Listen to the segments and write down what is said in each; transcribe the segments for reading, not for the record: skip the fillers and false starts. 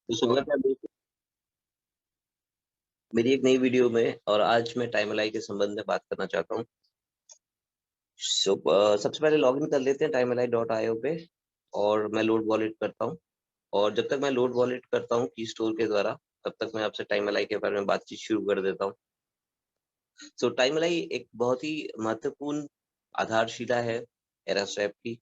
तो स्वागत है मेरी एक नई वीडियो में। और आज मैं टाइम अलाई के संबंध में बात करना चाहता हूँ। सबसे पहले लॉगिन कर लेते हैं timeali.io पे, और मैं लोड वॉलेट करता हूँ। और जब तक मैं लोड वॉलेट करता हूँ की स्टोर के द्वारा, तब तक मैं आपसे टाइम अलाई के बारे में बातचीत शुरू कर देता हूँ। टाइम अलाई एक बहुत ही महत्वपूर्ण आधारशिला है एरास्वैप की।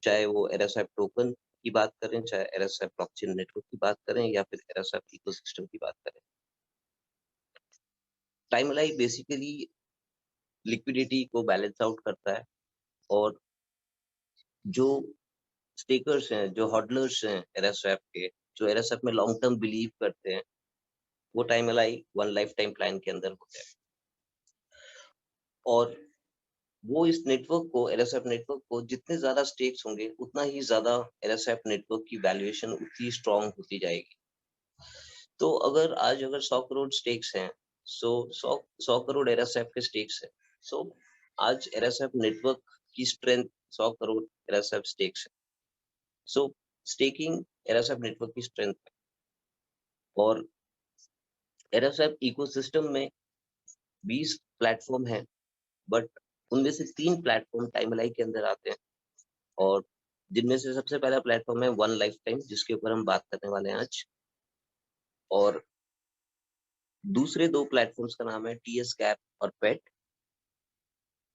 चाहे वो एरास्वैप टोकन की बात करें, चाहे एरास्वैप ब्लॉकचेन नेटवर्क की बात करें, या फिर एरास्वैप इकोसिस्टम की बात करें। टाइम अलाई बेसिकली लिक्विडिटी को बैलेंस आउट करता है। और जो स्टेकर्स हैं, जो hodlers हैं एरास्वैप के, जो एरास्वैप में लॉन्ग टर्म बिलीव करते हैं, वो time ally one lifetime plan के अंदर होते हैं। और वो इस नेटवर्क को, एरास्वैप नेटवर्क को, जितने ज्यादा स्टेक्स होंगे उतना ही ज्यादा एरास्वैप नेटवर्क की वैल्यूएशन उतनी स्ट्रांग होती जाएगी। तो अगर 100 करोड़ स्टेक्स हैं, सो 100 करोड़ एरास्वैप के स्टेक्स हैं। सो आज एरास्वैप नेटवर्क की स्ट्रेंथ 100 करोड़ एरास्वैप स्टेक्स है। सो स्टेकिंग एरास्वैप नेटवर्क की स्ट्रेंथ है। और एरास्वैप इकोसिस्टम में 20 प्लेटफॉर्म है, बट उनमें से 3 प्लेटफॉर्म टाइम अलाई के अंदर आते हैं। और जिनमें से सबसे पहला प्लेटफॉर्म है वन लाइफ टाइम, जिसके ऊपर हम बात करने वाले हैं आज। और दूसरे 2 प्लेटफॉर्म्स का नाम है टीएस गैप और पेट,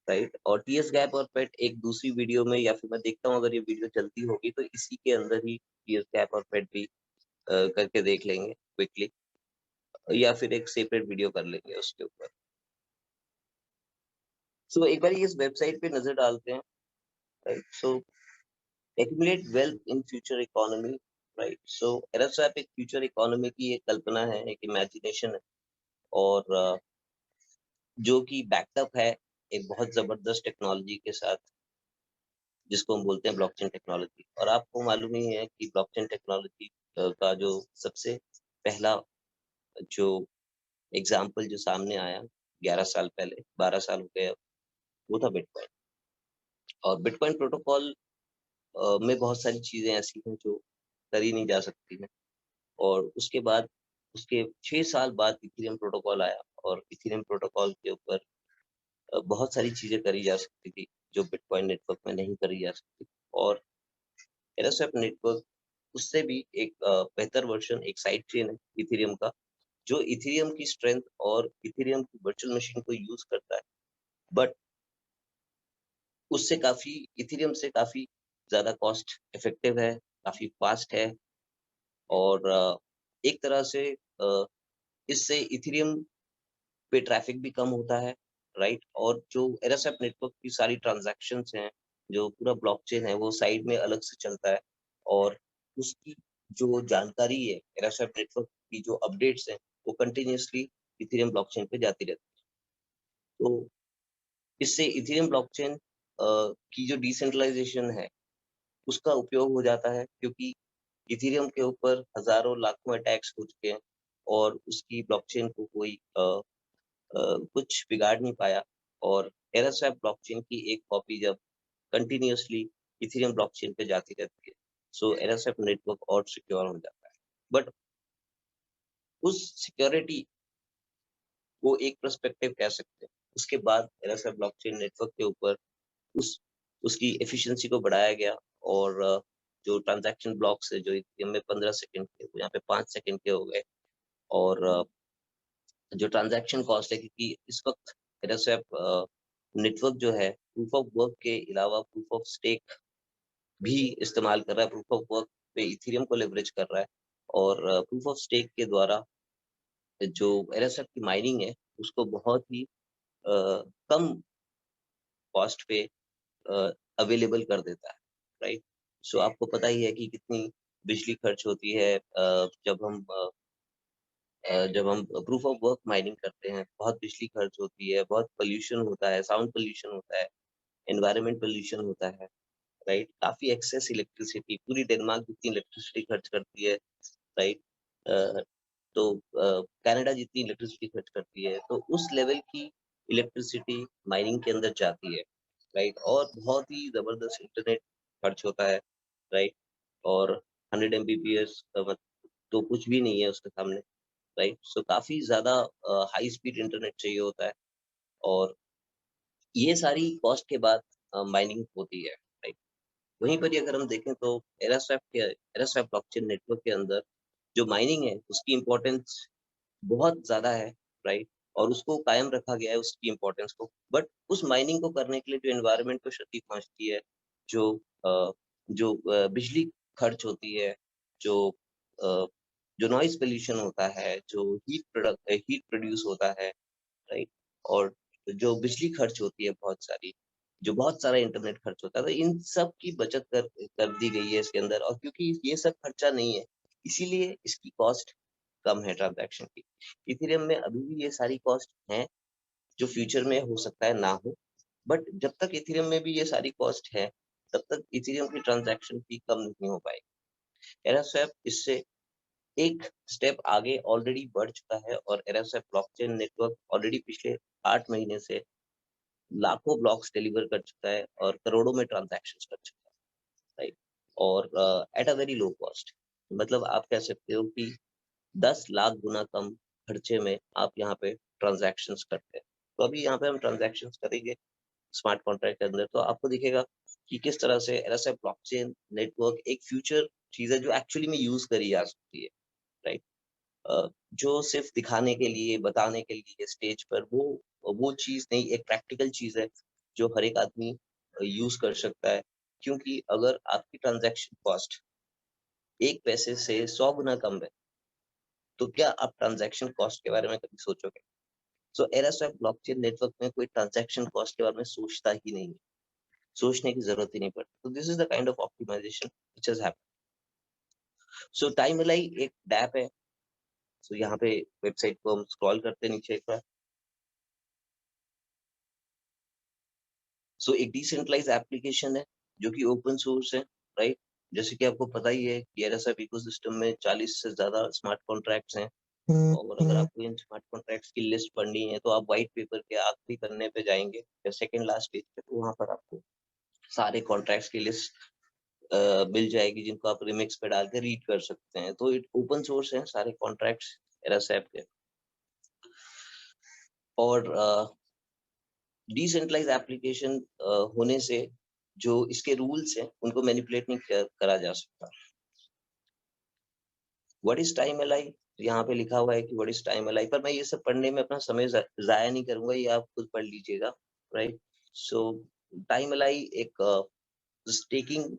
राइट। और टीएस गैप और पेट एक दूसरी वीडियो में, या फिर मैं देखता हूँ अगर ये वीडियो चलती होगी तो इसी के अंदर ही टीएस गैप और पेट भी करके देख लेंगे क्विकली, या फिर एक सेपरेट वीडियो कर लेंगे उसके ऊपर। एक बार इस वेबसाइट पे नजर डालते हैं, right. Accumulate wealth in future economy, right. Era Swap एक फ्यूचर इकोनॉमी की एक कल्पना है, एक इमेजिनेशन है। और जो कि बैकअप है एक बहुत जबरदस्त टेक्नोलॉजी के साथ, जिसको हम बोलते हैं ब्लॉकचेन टेक्नोलॉजी। और आपको मालूम ही है कि ब्लॉकचेन टेक्नोलॉजी का जो सबसे पहला जो एग्जाम्पल जो सामने आया 11 साल पहले, 12 साल हो गए, वो था बिटकॉइन। और बिटकॉइन प्रोटोकॉल में बहुत सारी चीजें ऐसी हैं जो करी नहीं जा सकती हैं। और उसके बाद, उसके 6 साल बाद इथेरियम प्रोटोकॉल आया। और इथेरियम प्रोटोकॉल के ऊपर बहुत सारी चीजें करी जा सकती थी जो बिटकॉइन नेटवर्क में नहीं करी जा सकती। और एरास्वैप नेटवर्क उससे भी एक बेहतर वर्जन, एक साइड चेन है इथेरियम का, जो इथेरियम की स्ट्रेंथ और इथेरियम की वर्चुअल मशीन को यूज करता है। बट उससे काफी, इथेरियम से काफी ज्यादा कॉस्ट इफेक्टिव है, काफी फास्ट है। और एक तरह से इससे इथेरियम पे ट्रैफिक भी कम होता है, राइट। और जो एरास्वैप नेटवर्क की सारी ट्रांजैक्शंस हैं, जो पूरा ब्लॉकचेन है, वो साइड में अलग से चलता है। और उसकी जो जानकारी है एरास्वैप नेटवर्क की, जो अपडेट्स हैं, वो कंटिन्यूअसली इथेरियम ब्लॉकचेन पे जाती रहती है। तो इससे इथेरियम ब्लॉकचेन की जो डिसेंट्रलाइजेशन है उसका उपयोग हो जाता है, क्योंकि इथेरियम के ऊपर हजारों लाखों अटैक्स हो चुके हैं और उसकी ब्लॉकचेन को कोई कुछ बिगाड़ नहीं पाया। और एरास्वैप ब्लॉकचेन की एक कॉपी जब कंटिन्यूअसली इथेरियम ब्लॉकचेन पे जाती रहती है, एरास्वैप नेटवर्क और सिक्योर हो जाता है। बट उस सिक्योरिटी को एक पर्सपेक्टिव कह सकते हैं। उसके बाद एरास्वैप ब्लॉकचेन नेटवर्क के ऊपर उस उसकी एफिशिएंसी को बढ़ाया गया। और जो ट्रांजैक्शन ब्लॉक्स है, जो इथेरियम में 15 सेकंड के, वो यहाँ पे 5 सेकंड के हो गए। और जो ट्रांजैक्शन कॉस्ट है, क्योंकि इस वक्त एरास्वैप नेटवर्क जो है प्रूफ ऑफ वर्क के अलावा प्रूफ ऑफ स्टेक भी इस्तेमाल कर रहा है, प्रूफ ऑफ वर्क पे इथेरियम को लेवरेज कर रहा है। और प्रूफ ऑफ स्टेक के द्वारा जो एरास्वैप की माइनिंग है उसको बहुत ही कम कॉस्ट पे अवेलेबल कर देता है, राइट। आपको पता ही है कि कितनी बिजली खर्च होती है जब हम प्रूफ ऑफ वर्क माइनिंग करते हैं। बहुत बिजली खर्च होती है, बहुत पोल्यूशन होता है, साउंड पोल्यूशन होता है, एनवायरमेंट पोल्यूशन होता है, राइट। काफी एक्सेस इलेक्ट्रिसिटी, पूरी डेनमार्क जितनी इलेक्ट्रिसिटी खर्च करती है, राइट। तो कनाडा जितनी इलेक्ट्रिसिटी खर्च करती है, तो उस लेवल की इलेक्ट्रिसिटी माइनिंग के अंदर जाती है, राइट। और बहुत ही जबरदस्त इंटरनेट खर्च होता है, राइट। और 100 Mbps तो कुछ भी नहीं है उसके सामने, राइट? सो काफ़ी ज़्यादा हाई स्पीड इंटरनेट चाहिए होता है और ये सारी कॉस्ट के बाद माइनिंग होती है, राइट? वहीं पर ही अगर हम देखें तो एरास्वैप ब्लॉकचेन नेटवर्क के अंदर जो माइनिंग है, उसकी इम्पोर्टेंस बहुत ज़्यादा है, राइट? और उसको कायम रखा गया है उसकी इम्पोर्टेंस को। बट उस माइनिंग को करने के लिए जो एनवायरनमेंट को क्षति पहुँचती है, जो बिजली खर्च होती है, जो अ, जो नॉइज़ पॉल्यूशन होता है, जो हीट प्रोड्यूस होता है, राइट? और जो बिजली खर्च होती है बहुत सारी, जो बहुत सारा इंटरनेट खर्च होता है, तो इन सब की बचत कर दी गई है इसके अंदर और क्योंकि ये सब खर्चा नहीं है, इसीलिए इसकी कॉस्ट कम है ट्रांज़ैक्शन की। इथेरियम में अभी भी ये सारी कॉस्ट हैं, जो फ्यूचर में हो सकता है ना हो, बट जब तक इथेरियम में भी ये सारी कॉस्ट है, तब तक इथेरियम की ट्रांज़ैक्शन फी कम नहीं हो पाएगी। एरास्वैप इससे एक स्टेप आगे ऑलरेडी बढ़ चुका है और एरास्वैप ब्लॉकचेन नेटवर्क ऑलरेडी पिछले 8 महीने से लाखों ब्लॉक्स डिलीवर कर चुका है और करोड़ों में ट्रांज़ैक्शंस कर चुका है, राइट? और at a very low cost मतलब आप कह सकते हो कि 10 लाख गुना कम खर्चे में आप यहाँ पे ट्रांज़ैक्शंस करते हैं। तो अभी यहाँ पे हम ट्रांज़ैक्शंस करेंगे स्मार्ट कॉन्ट्रैक्ट के अंदर तो आपको दिखेगा कि किस तरह से एरास्वैप ब्लॉकचेन नेटवर्क एक फ्यूचर चीज़ है जो एक्चुअली में यूज़ करी जा सकती है, राइट? जो सिर्फ़ दिखाने के लिए, बताने के लिए स्टेज पर वो चीज़ नहीं एक प्रैक्टिकल चीज़ है, जो हर एक आदमी यूज़ कर सकता है। क्योंकि अगर आपकी ट्रांज़ैक्शन कॉस्ट 1 पैसे से 100 गुना कम है, तो क्या आप ट्रांज़ैक्शन कॉस्ट के बारे में कभी सोचोगे? सो एरास्वैप ब्लॉकचेन नेटवर्क में कोई ट्रांज़ैक्शन कॉस्ट के बारे में सोचता ही नहीं है, सोचने की ज़रूरत ही नहीं पड़ती। तो this is the kind of optimization which has happened. So time ally एक डैप है, सो यहाँ पे वेबसाइट को हम स्क्रॉल करते हैं नीचे एक बार। सो एक डिसेंट्रलाइज़ एप्लीकेशन है, जो कि ओपन सोर्स है, राइट? जैसे कि आपको पता ही है कि एरास्वैप इकोसिस्टम में 40 से ज़्यादा स्मार्ट कॉन्ट्रैक्ट्स हैं और अगर आपको इन स्मार्ट कॉन्ट्रैक्ट्स की लिस्ट पढ़नी है, तो आप व्हाइट पेपर के आखिरी पन्ने पे जाएँगे या सेकंड लास्ट पेज पे, तो वहाँ पर आपको सारे कॉन्ट्रैक्ट्स की लिस्ट मिल जाएगी, जिनको आप रिमिक्स पे डाल के रीड कर सकते हैं। तो इट ओपन सोर्स है सारे कॉन्ट्रैक्ट्स एरास्वैप के और डिसेंट्रलाइज़ एप्लीकेशन होने से जो इसके रूल्स हैं, उनको मैनिपुलेट नहीं करा जा सकता। What is time ally? यहाँ पे लिखा हुआ है कि व्हाट इज़ टाइम एलाई पर मैं ये सब पढ़ने में अपना समय ज़ाया नहीं करूँगा, ये आप खुद पढ़ लीजिएगा, राइट? सो टाइम एलाई एक स्टेकिंग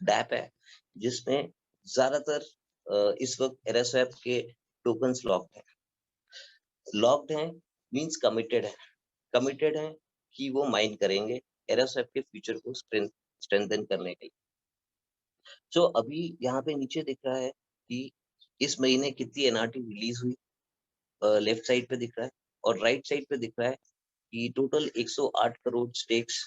डैप है, जिसमें ज़्यादातर इस वक़्त एरास्वैप के टोकन्स लॉक्ड हैं। लॉक्ड हैं मीन्स कमिटेड हैं कि वो माइन करेंगे एरास्वैप के फ्यूचर को स्ट्रेंथन करने के लिए। सो अभी यहाँ पे नीचे दिख रहा है कि इस महीने कितनी एनआरटी रिलीज़ हुई लेफ्ट साइड पे दिख रहा है और राइट साइड पे दिख रहा है कि टोटल 108 करोड़ स्टेक्स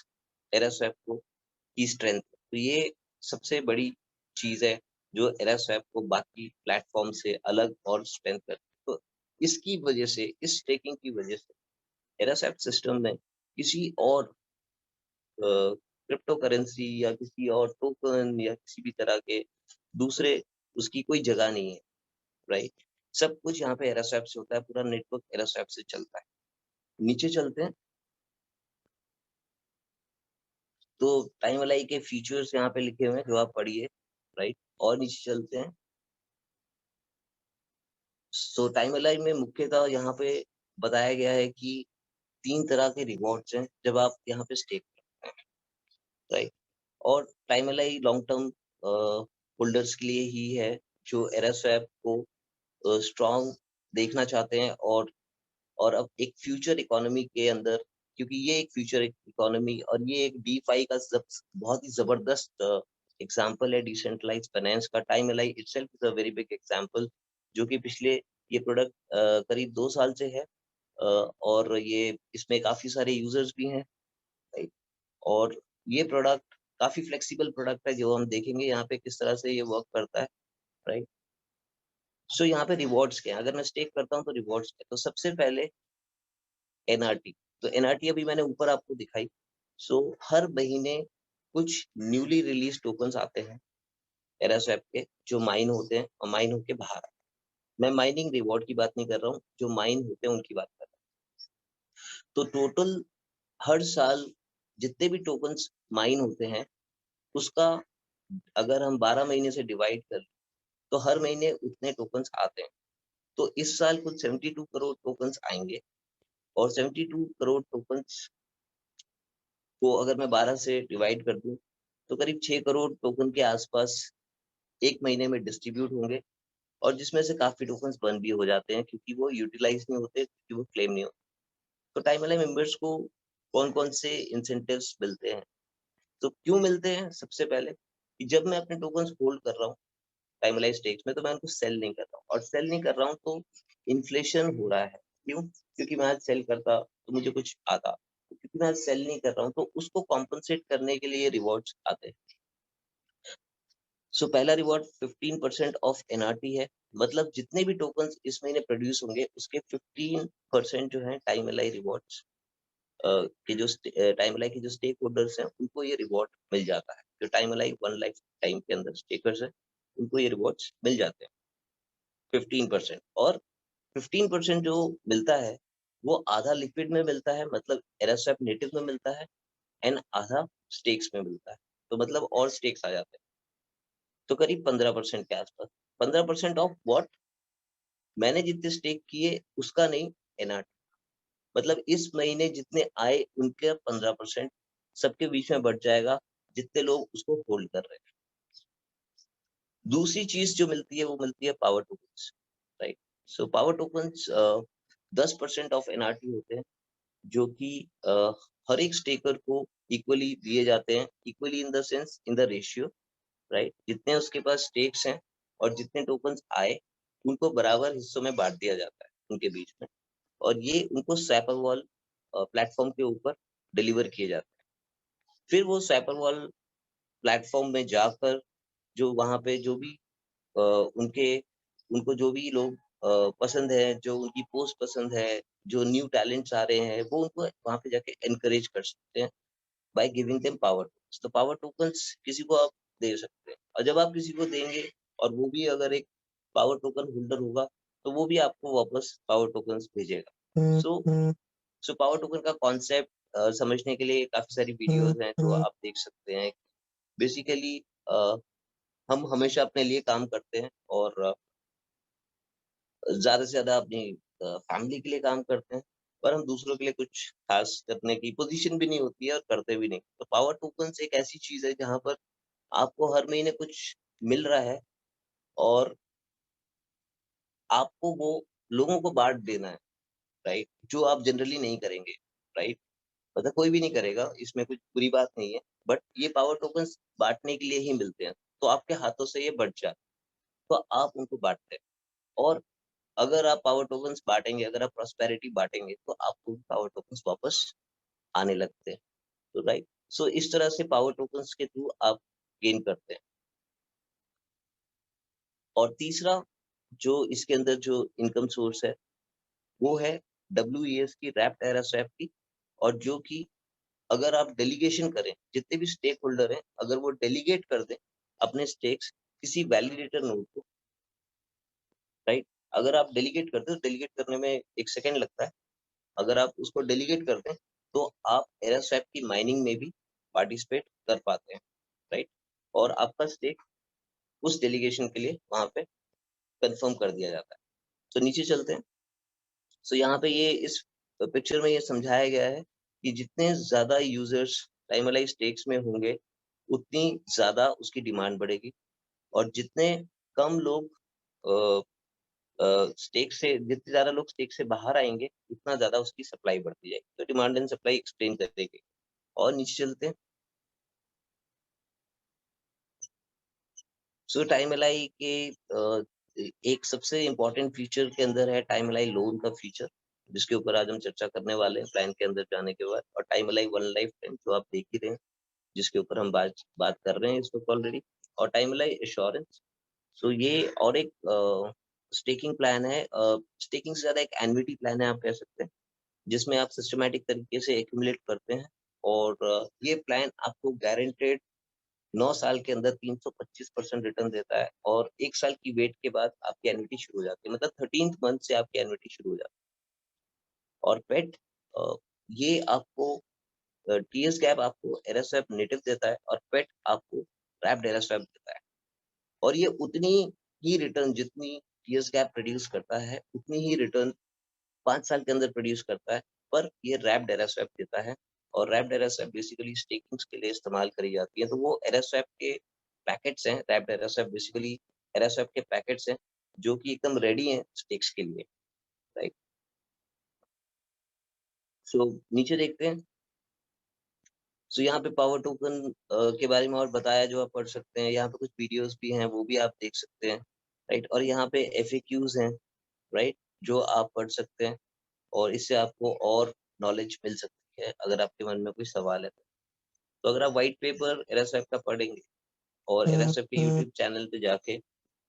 एरास्वैप को की स्ट्रेंथ। तो ये सबसे बड़ी चीज़ है जो एरास्वैप को बाकी प्लेटफ़ॉर्म से अलग और स्ट्रेंथ करती है। तो इसकी वजह से, इस स्टेकिंग की वजह से एरास्वैप सिस्टम में किसी और क्रिप्टो करेंसी या किसी और टोकन या किसी भी तरह के दूसरे उसकी कोई जगह नहीं है, राइट? सब कुछ यहाँ पे एरास्वैप से होता है, पूरा नेटवर्क एरास्वैप से चलता है। नीचे चलते हैं, तो टाइम एलाई के फीचर्स यहाँ पे लिखे हुए हैं जो आप पढ़िए, राइट? और नीचे चलते हैं। सो टाइम एलाई में मुख्यतः यहाँ पे बताया गया है कि 3 तरह के रिवॉर्ड्स हैं जब आप यहाँ पे स्टेक करते हैं, राइट? और time ally long term holders के लिए ही है जो एरास्वैप को स्ट्रॉन्ग देखना चाहते हैं और अब एक फ्यूचर इकोनॉमी के अंदर क्योंकि ये एक फ्यूचर इकोनॉमी और ये एक डीफाई का बहुत ही ज़बरदस्त एग्ज़ाम्पल है डिसेंट्रलाइज़्ड फाइनेंस का। Time ally itself is a very big example जो कि पिछले ये प्रोडक्ट करीब 2 साल से है और ये इसमें काफ़ी सारे यूज़र्स भी हैं, राइट? और ये प्रोडक्ट काफ़ी फ्लेक्सिबल प्रोडक्ट है जो हम देखेंगे यहाँ पे किस तरह से ये वर्क करता है, राइट? सो यहाँ पे रिवॉर्ड्स क्या हैं? अगर मैं स्टेक करता हूँ तो रिवॉर्ड्स क्या हैं? तो सबसे पहले एनआरटी। तो एनआरटी अभी मैंने ऊपर आपको दिखाई। सो हर महीने कुछ न्यूली रिलीज़ टोकन्स आते हैं एरास्वैप के जो माइन होते हैं और माइन होके बाहर आते हैं। मैं माइनिंग रिवॉर्ड की बात नहीं कर रहा हूँ, जो माइन होते हैं उनकी बात कर रहा हूँ। तो टोटल हर साल जितने भी टोकन्स माइन होते हैं उसका अगर हम 12 महीने से डिवाइड कर तो हर महीने उतने टोकन्स आते हैं। तो इस साल कुछ 72 करोड़ टोकन्स आएंगे और 72 करोड़ टोकन्स को अगर मैं 12 से डिवाइड कर दूं तो करीब 6 करोड़ टोकन के आसपास एक महीने में डिस्ट्रीब्यूट होंगे और जिसमें से काफी टोकन्स बर्न भी हो जाते हैं क्योंकि वो यूटिलाइज नहीं होते, क्योंकि वो क्लेम नहीं होते। तो टाइम वाले मेंबर्स को कौन कौन से इंसेंटिव्स मिलते हैं? तो क्यों मिलते हैं? सबसे पहले कि जब मैं अपने टोकन्स होल्ड कर रहा हूँ टाइम वाले स्टेक्स में, तो मैं उनको सेल नहीं कर रहा हूँ, और सेल नहीं कर रहा हूँ तो इन्फ्लेशन हो रहा है। क्यों? क्योंकि मैं आज सेल करता तो मुझे कुछ आता, क्योंकि मैं आज सेल नहीं कर रहा हूँ तो उसको कॉम्पनसेट करने के लिए रिवॉर्ड्स आते हैं। सो पहला रिवॉर्ड 15% ऑफ एनआरटी है, मतलब जितने भी टोकन्स इस महीने प्रोड्यूस होंगे उसके 15% जो है टाइम एलाई रिवॉर्ड्स के जो टाइम एलाई के जो स्टेक होल्डर्स हैं उनको ये रिवॉर्ड मिल जाता है। जो time ally one life time के अंदर स्टेकर्स हैं उनको ये रिवॉर्ड्स मिल जाते हैं 15%। और 15% जो मिलता है वो आधा लिक्विड में मिलता है, मतलब एरास्वैप नेटिव में मिलता है, एंड आधा स्टेक्स में मिलता है। तो मतलब और स्टेक्स आ जाते हैं, तो करीब 15% के आसपास। 15% ऑफ व्हाट? मैंने जितने स्टेक किए उसका नहीं, एनआरटी। मतलब इस महीने जितने आए उनके 15% सबके बीच में बढ़ जाएगा जितने लोग उसको होल्ड कर रहे हैं। दूसरी चीज जो मिलती है वो मिलती है power tokens, right? So power tokens 10% of NRT होते हैं, जो कि हर एक स्टेकर को इक्वली दिए जाते हैं। Equally in the sense, in the ratio, right? जितने उसके पास स्टेक्स हैं और जितने टोकन्स आए उनको बराबर हिस्सों में बांट दिया जाता है उनके बीच में, और ये उनको स्वैपरवॉल प्लेटफॉर्म के ऊपर डिलीवर किए जाते हैं। फिर वो स्वैपरवॉल प्लेटफॉर्म में जाकर जो वहाँ पे जो भी उनके उनको जो भी लोग पसंद है, जो उनकी पोस्ट पसंद है, जो न्यू टैलेंट्स आ रहे हैं, वो उनको वहाँ पे जाके एनकरेज कर सकते हैं by giving them power tokens. तो पावर टोकन्स किसी को आप दे सकते हैं, और जब आप किसी को देंगे और वो भी अगर एक पावर टोकन होल्डर होगा तो वो भी आपको वापस पावर टोकन्स भेजेगा। सो पावर टोकन का कॉन्सेप्ट समझने के लिए काफी सारी वीडियोस हैं जो आप देख सकते हैं। बेसिकली हम हमेशा अपने लिए काम करते हैं और ज़्यादा से ज़्यादा अपनी फैमिली के लिए काम करते हैं, पर हम दूसरों के लिए कुछ खास करने की पोज़ीशन भी नहीं होती है और करते भी नहीं। तो पावर टोकन्स एक ऐसी चीज़ है जहाँ पर आपको हर महीने कुछ मिल रहा है और आपको वो लोगों को बाँट देना है, राइट? जो आप जनरली नहीं करेंगे, राइट? मतलब कोई भी नहीं करेगा, इसमें कुछ बुरी बात नहीं है, बट ये पावर टोकन्स बाँटने के लिए ही मिलते हैं, तो आपके हाथों से ये बँट जाते हैं, तो आप उनको बाँटते हैं। और अगर आप पावर टोकन्स बाँटेंगे, अगर आप प्रॉस्पेरिटी बाँटेंगे, तो आपको भी पावर टोकन्स वापस आने लगते हैं, तो राइट? सो इस तरह से पावर टोकन्स के थ्रू आप गेन करते हैं। और तीसरा जो इसके अंदर जो इनकम सोर्स है, वो है डब्ल्यूईएस की, रैप्ट एरा स्वैप की, और जो कि अगर आप डेलीगेशन करें, जितने भी स्टेक होल्डर हैं, अगर वो डेलीगेट कर दें अपने स्टेक्स किसी वैलिडेटर नोड को, राइट? अगर आप डेलीगेट करते हो, डेलीगेट करने में 1 सेकंड लगता है। अगर आप उसको डेलीगेट करते हैं, तो आप एरास्वैप की माइनिंग में भी पार्टिसिपेट कर पाते हैं, राइट? और आपका स्टेक उस डेलीगेशन के लिए वहाँ पे कंफर्म कर दिया जाता है। तो नीचे चलते हैं। सो यहाँ पे ये इस पिक्चर में ये समझाया गया है कि जितने ज़्यादा यूज़र्स टाइमलाइन स्टेक्स में होंगे, उतनी ज़्यादा उसकी डिमांड बढ़ेगी, और जितने कम लोग अ स्टेक से जितने ज़्यादा लोग स्टेक से बाहर आएँगे, उतना ज़्यादा उसकी सप्लाई बढ़ती जाएगी। तो डिमांड एंड सप्लाई एक्सप्लेन करेंगे। और नीचे चलते हैं। सो टाइम एलाई के एक सबसे इम्पोर्टेंट फीचर के अंदर है टाइम एलाई लोन का फीचर, जिसके ऊपर आज हम चर्चा करने वाले हैं प्लान के अंदर जाने के बाद। और time ally one life time जो आप देख ही रहे हैं, जिसके ऊपर हम बात बात कर रहे हैं इस वक़्त ऑलरेडी। और टाइम एलाई एश्योरेंस, सो ये और एक स्टेकिंग प्लान है, स्टेकिंग से ज़्यादा एक एन्युइटी प्लान है आप कह सकते हैं, जिसमें आप सिस्टमैटिक तरीके से एक्यूमुलेट करते हैं, और ये प्लान आपको गारंटेड 9 साल के अंदर 325% रिटर्न देता है और 1 साल की वेट के बाद आपकी एन्युटी शुरू हो जाती है, मतलब 13th मंथ से आपकी एन्युटी शुरू हो जाती है। और पेट ये आपको टीएस गैप आपको एरस्वैप नेटिव देता है और पेट आपको रैप्ड एरस्वैप देता है। और ये उतनी ही रिटर्न जितनी टीएस गैप प्रोड्यूस करता है, उतनी ही रिटर्न 5 साल के अंदर प्रोड्यूस करता है, पर ये रैप्ड एरस्वैप देता है। और रैप्ड एरस्वैप बेसिकली स्टेकिंग्स के लिए इस्तेमाल करी जाती है। तो वो एरस्वैप के पैकेट्स हैं, रैप्ड एरस्वैप बेसिकली एरस्वैप के पैकेट्स हैं, जो कि एकदम रेडी हैं स्टेक्स के लिए, राइट? सो नीचे देखते हैं। सो यहाँ पे पावर टोकन के बारे में और बताया जो आप पढ़ सकते हैं। यहाँ पे कुछ वीडियोस भी हैं, वो भी आप देख सकते हैं, राइट? और यहाँ पे एफएक्यूज हैं, राइट? जो आप पढ़ सकते हैं और इससे आपको और नॉलेज मिल सकती है अगर आपके मन में कोई सवाल है। तो अगर आप व्हाइट पेपर एरस्वैप का पढ़ेंगे और एरस्वैप के यूट्यूब चैनल पे जाके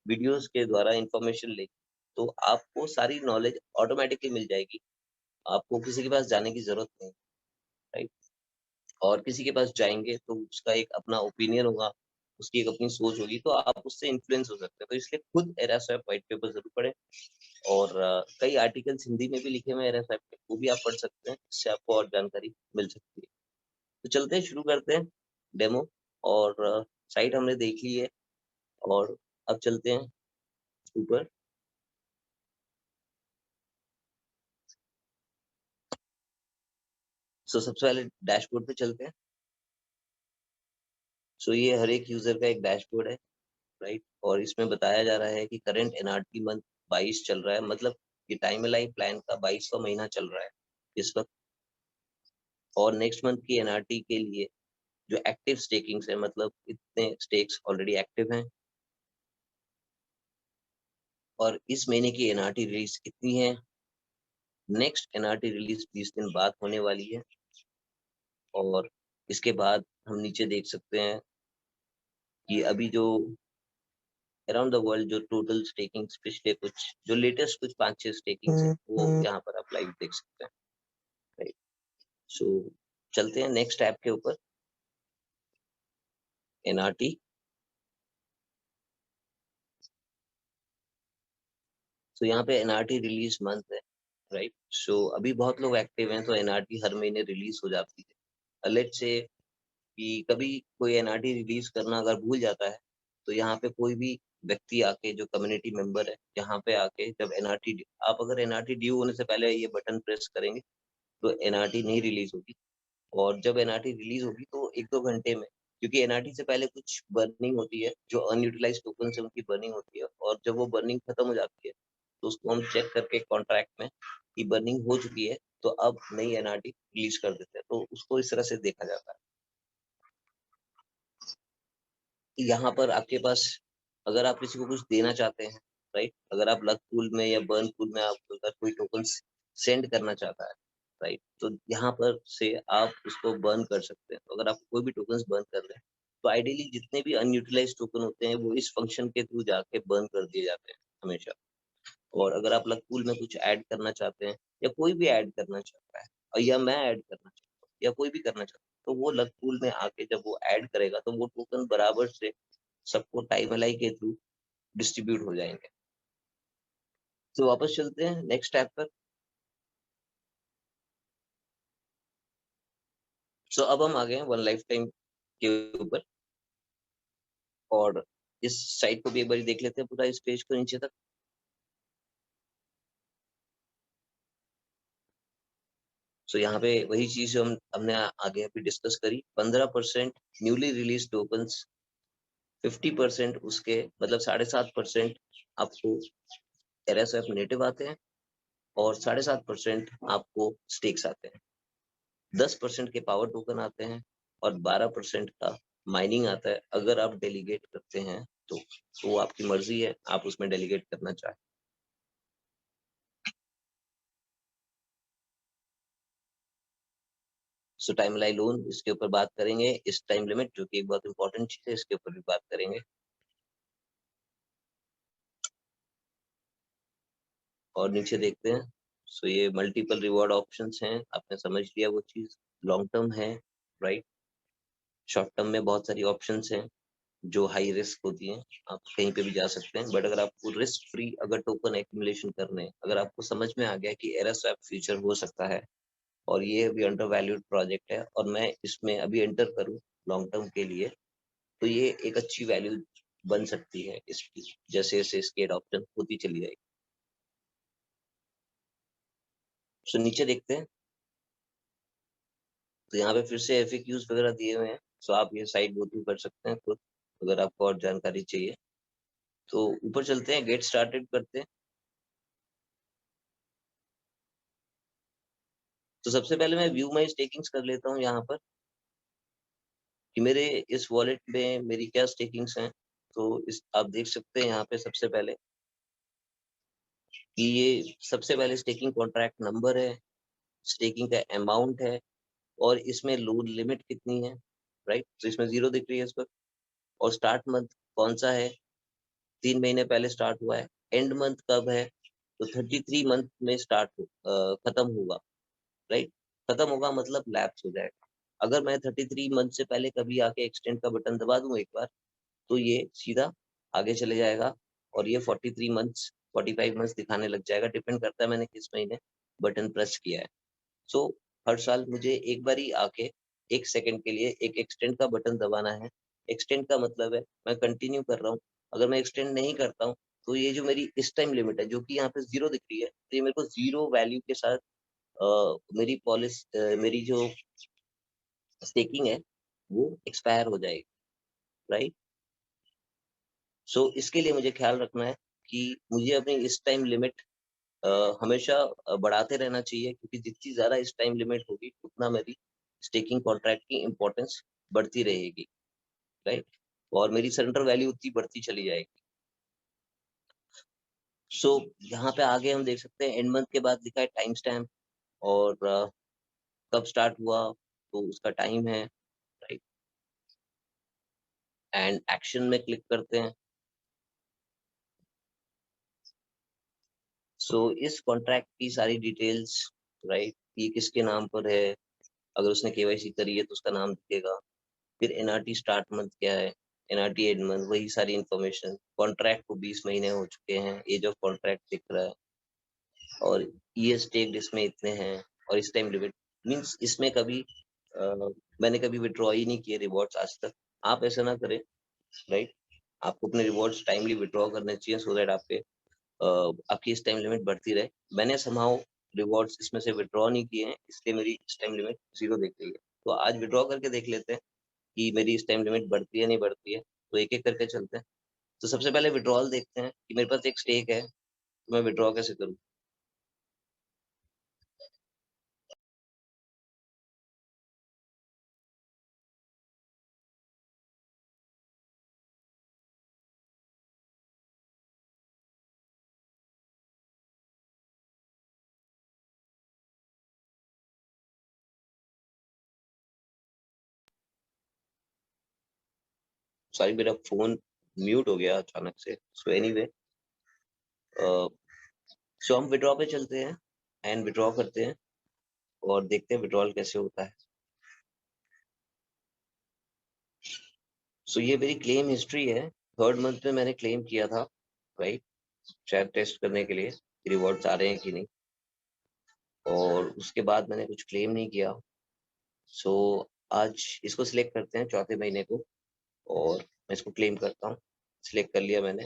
वीडियोस के द्वारा इंफॉर्मेशन लेंगे, तो आपको सारी नॉलेज ऑटोमेटिकली मिल जाएगी। आपको किसी के पास जाने की ज़रूरत नहीं, राइट? और किसी के पास जाएँगे तो उसका एक अपना ओपिनियन होगा, उसकी एक अपनी सोच होगी, तो आप उससे इन्फ्लुएंस हो सकते हैं। तो इसलिए खुद एरस्वैप व्हाइट पेपर ज़रूर पढ़ें। और कई आर्टिकल्स हिंदी में भी लिखे हुए हैं एरस्वैप के, वो भी आप पढ़ सकते हैं, इससे आपको और जानकारी मिल सकती है। तो चलते हैं, शुरू करते हैं डेमो। और साइट हमने देख ली है और अब चलते हैं ऊपर। सो सबसे पहले डैशबोर्ड पे चलते हैं। सो ये हर एक यूज़र का एक डैशबोर्ड है, राइट? और इसमें बताया जा रहा है कि करंट एनआरटी मंथ 22 चल रहा है, मतलब ये टाइम लाइफ प्लान का 22वां महीना चल रहा है इस वक़्त। और नेक्स्ट मंथ की एनआरटी के लिए जो एक्टिव स्टेकिंग्स है, मतलब इतने स्टेक्स ऑलरेडी एक्टिव हैं। और इस महीने की एनआरटी रिलीज़ कितनी है? नेक्स्ट एनआरटी रिलीज़ 20 दिन बाद होने वाली है। और इसके बाद हम नीचे देख सकते हैं कि अभी जो अराउंड द वर्ल्ड जो टोटल स्टेकिंग्स पिछले कुछ जो लेटेस्ट कुछ 5-6 स्टेकिंग्स हैं, वो यहाँ पर आप लाइव देख सकते हैं, राइट? सो चलते हैं नेक्स्ट ऐप के ऊपर, एनआरटी। सो यहाँ पे एनआरटी रिलीज मंथ है, राइट? सो अभी बहुत लोग एक्टिव हैं, तो एनआरटी हर महीने रिलीज हो जाती है। लेट्स से कि कभी कोई एनआरटी रिलीज करना अगर भूल जाता है, तो यहाँ पे कोई भी व्यक्ति आके जो कम्युनिटी मेंबर है, यहाँ पे आके जब एनआरटी आप अगर एनआरटी ड्यू होने से पहले ये बटन प्रेस करेंगे, तो एनआरटी नहीं रिलीज होगी। और जब एनआरटी रिलीज होगी तो 1-2 घंटे में, क्योंकि एनआरटी से पहले कुछ बर्निंग होती है, जो अनयूटिलाइज्ड टोकन है उनकी बर्निंग होती है, और जब वो बर्निंग खत्म हो जाती है, तो उसको हम चेक करके कॉन्ट्रैक्ट में कि बर्निंग हो चुकी है, तो अब नई एनआरटी रिलीज कर देते हैं। तो उसको इस तरह से देखा जाता है। यहाँ पर आपके पास अगर आप किसी को कुछ देना चाहते हैं, राइट? अगर आप लक पूल में या बर्न पूल में आप अगर कोई टोकन सेंड करना चाहता है, राइट? तो यहाँ पर से आप उसको बर्न कर सकते हैं। तो अगर आप कोई भी टोकन्स बर्न कर रहे हैं, तो आइडियली जितने भी अनयूटिलाइज्ड टोकन होते हैं, वो इस फंक्शन के थ्रू जाके बर्न कर दिए जाते हैं हमेशा। और अगर आप लक पूल में कुछ ऐड करना चाहते हैं, या कोई भी ऐड करना चाहता है, और या मैं ऐड करना चाहता हूँ, या कोई भी करना चाहता है, तो वो लक पूल में आके जब वो ऐड करेगा, तो वो टोकन बराबर से सबको टाइम अलाई के थ्रू डिस्ट्रीब्यूट हो जाएँगे। तो वापस चलते हैं नेक्स्ट टैब पर। सो अब हम आ गए हैं वन लाइफ टाइम के ऊपर, और इस साइट को भी एक बारी देख लेते हैं, पूरा इस पेज को नीचे तक। सो यहाँ पे वही चीज़ जो हमने आगे अभी डिस्कस करी, 15% न्यूली रिलीज़ टोकन्स, 50% उसके मतलब 7.5% आपको एरएसएफ नेटिव आते हैं, और 7.5% आपको स्टेक्स आते हैं। 10% के पावर टोकन आते हैं, और 12% का माइनिंग आता है। अगर आप डेलीगेट करते हैं तो वो आपकी मर्ज़ी है, आप उसमें डेलीगेट करना चाहें। सो टाइम लाइन लोन, इसके ऊपर बात करेंगे। इस टाइम लिमिट जो कि एक बहुत इंपॉर्टेंट चीज़ है, इसके ऊपर भी बात करेंगे। और नीचे देखते हैं। सो ये मल्टीपल रिवॉर्ड ऑप्शंस हैं, आपने समझ लिया वो चीज़, लॉन्ग टर्म है, राइट? शॉर्ट टर्म में बहुत सारी ऑप्शंस हैं जो हाई रिस्क होती हैं, आप कहीं पे भी जा सकते हैं, बट अगर आपको रिस्क फ्री अगर टोकन एक्यूमुलेशन करने हैं, अगर आपको समझ में आ गया कि एरास्वैप फ्यूचर हो सकता है और ये अभी अंडर वैल्यूड प्रोजेक्ट है और मैं इसमें अभी एंटर करूं लॉन्ग टर्म के लिए, तो ये एक अच्छी वैल्यू बन सकती है इसकी, जैसे जैसे इसकी एडॉप्शन होती चली जाएगी। सो नीचे देखते हैं, तो यहाँ पे फिर से FAQs वगैरह दिए हुए हैं, सो आप ये साइट गो थ्रू कर सकते हैं खुद अगर आपको और जानकारी चाहिए। तो ऊपर चलते हैं, गेट स्टार्टेड करते हैं। तो सबसे पहले मैं व्यू माई स्टेकिंग्स कर लेता हूँ यहाँ पर कि मेरे इस वॉलेट में मेरी क्या स्टेकिंग्स हैं। तो इस आप देख सकते हैं यहाँ पे सबसे पहले कि ये सबसे पहले स्टेकिंग कॉन्ट्रैक्ट नंबर है, स्टेकिंग का अमाउंट है और इसमें लोड लिमिट कितनी है, राइट। तो इसमें 0 दिख रही है इस पर, और स्टार्ट मंथ कौन सा है, 3 महीने पहले स्टार्ट हुआ है। एंड मंथ कब है, तो 33 मंथ में खत्म होगा, राइट। खत्म होगा मतलब लैप्स हो जाएगा। अगर मैं 33 मंथ से पहले कभी आके एक्सटेंड का बटन दबा दूं एक बार, तो ये सीधा आगे चले जाएगा और ये 43 मंथ्स 45 मंथ्स दिखाने लग जाएगा, डिपेंड करता है मैंने किस महीने बटन प्रेस किया है। सो हर साल मुझे एक बार ही आके 1 सेकंड के लिए एक एक्सटेंड का बटन दबाना है। एक्सटेंड का मतलब है मैं कंटिन्यू कर रहा हूँ। अगर मैं एक्सटेंड नहीं करता हूँ तो ये जो मेरी इस टाइम लिमिट है जो कि यहाँ पे 0 दिख रही है, तो ये मेरे को 0 वैल्यू के साथ मेरी जो स्टेकिंग है वो एक्सपायर हो जाएगी, राइट। सो इसके लिए मुझे ख्याल रखना है कि मुझे अपनी इस टाइम लिमिट हमेशा बढ़ाते रहना चाहिए, क्योंकि जितनी ज़्यादा इस टाइम लिमिट होगी उतना मेरी स्टेकिंग कॉन्ट्रैक्ट की इम्पोर्टेंस बढ़ती रहेगी, राइट। और मेरी सरेंडर वैल्यू उतनी बढ़ती चली जाएगी। सो यहाँ पे आगे हम देख सकते हैं एंड मंथ के बाद लिखा है टाइम स्टैम्प और कब स्टार्ट हुआ तो उसका टाइम है, राइट। एंड एक्शन में क्लिक करते हैं। सो इस कॉन्ट्रैक्ट की सारी डिटेल्स, राइट, ये किसके नाम पर है, अगर उसने केवाईसी करी है तो उसका नाम दिखेगा। फिर एनआरटी स्टार्ट मंथ क्या है, एनआरटी एंड मंथ, वही सारी इन्फॉर्मेशन। कॉन्ट्रैक्ट को 20 महीने हो चुके हैं, एज ऑफ कॉन्ट्रैक्ट दिख रहा है, और ईयर्स टेक्ड इसमें इतने हैं, और इस टाइम लिमिट मींस इसमें कभी मैंने कभी विड्रॉ ही नहीं किए रिवॉर्ड्स आज तक। आप ऐसा ना करें, राइट। आपको अपने रिवॉर्ड्स टाइमली विड्रॉ करने चाहिए, सो दैट आपकी इस टाइम लिमिट बढ़ती रहे। मैंने समहाउ रिवॉर्ड्स इसमें से विड्रॉ नहीं किए हैं, इसलिए मेरी इस टाइम लिमिट 0 दिख रही है। तो आज विड्रॉ करके देख लेते हैं कि मेरी इस टाइम लिमिट बढ़ती है नहीं बढ़ती है। तो एक एक करके चलते हैं। तो सबसे पहले विड्रॉल देखते हैं कि मेरे पास एक स्टेक है, तो मैं विड्रॉ कैसे करूँ। सॉरी, मेरा फोन म्यूट हो गया अचानक से। सो एनीवे, सो हम विड्रॉ पे चलते हैं एंड विड्रॉ करते हैं और देखते हैं विड्रॉल कैसे होता है। सो ये मेरी क्लेम हिस्ट्री है। 3rd मंथ में मैंने क्लेम किया था, राइट, शायद टेस्ट करने के लिए रिवॉर्ड्स आ रहे हैं कि नहीं, और उसके बाद मैंने कुछ क्लेम नहीं किया। सो आज इसको सिलेक्ट करते हैं 4थे महीने को, और मैं इसको क्लेम करता हूँ। सिलेक्ट कर लिया मैंने,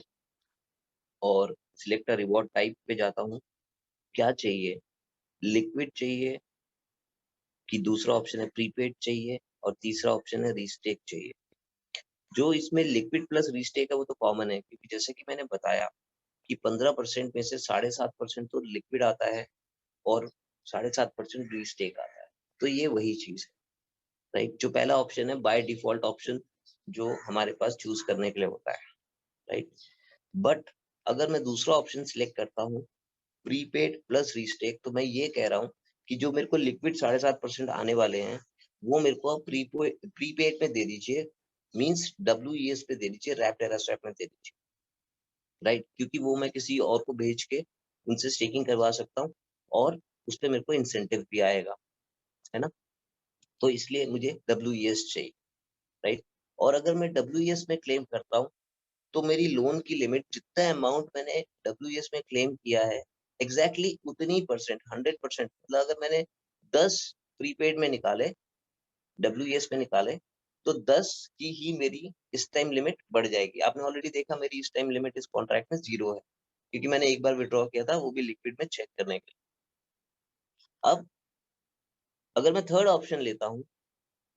और सिलेक्ट रिवॉर्ड टाइप पे जाता हूँ। क्या चाहिए, लिक्विड चाहिए कि दूसरा ऑप्शन है प्रीपेड चाहिए, और तीसरा ऑप्शन है रीस्टेक चाहिए। जो इसमें लिक्विड प्लस रीस्टेक है वो तो कॉमन है, क्योंकि जैसे कि मैंने बताया कि 15% में से 7.5% तो लिक्विड आता है और 7.5% रीस्टेक आता है। तो ये वही चीज है, राइट। जो पहला ऑप्शन है बाय डिफॉल्ट ऑप्शन जो हमारे पास चूज करने के लिए होता है, राइट। बट अगर मैं दूसरा ऑप्शन सिलेक्ट करता हूँ प्रीपेड प्लस रीस्टेक, तो मैं ये कह रहा हूँ कि जो मेरे को लिक्विड 7.5% आने वाले हैं वो मेरे को प्रीपेड में दे दीजिए, मींस WES पे दे दीजिए, रैप्ड एरा स्वैप में दे दीजिए, राइट। क्योंकि वो मैं किसी और को भेज के उनसे स्टेकिंग करवा सकता हूँ और उस पर मेरे को इंसेंटिव भी आएगा, है ना। तो इसलिए मुझे WES चाहिए। राइट। और अगर मैं WES में क्लेम करता हूँ तो मेरी लोन की लिमिट, जितना अमाउंट मैंने WES में क्लेम किया है, एग्जैक्टली उतनी परसेंट, 100%, मतलब अगर मैंने 10 प्रीपेड में निकाले, WES में निकाले, तो 10 की ही मेरी इस टाइम लिमिट बढ़ जाएगी। आपने ऑलरेडी देखा मेरी इस टाइम लिमिट इस कॉन्ट्रैक्ट में 0 है, क्योंकि मैंने एक बार विड्रॉ किया था, वो भी लिक्विड में चेक करने के लिए। अब अगर मैं थर्ड ऑप्शन लेता हूँ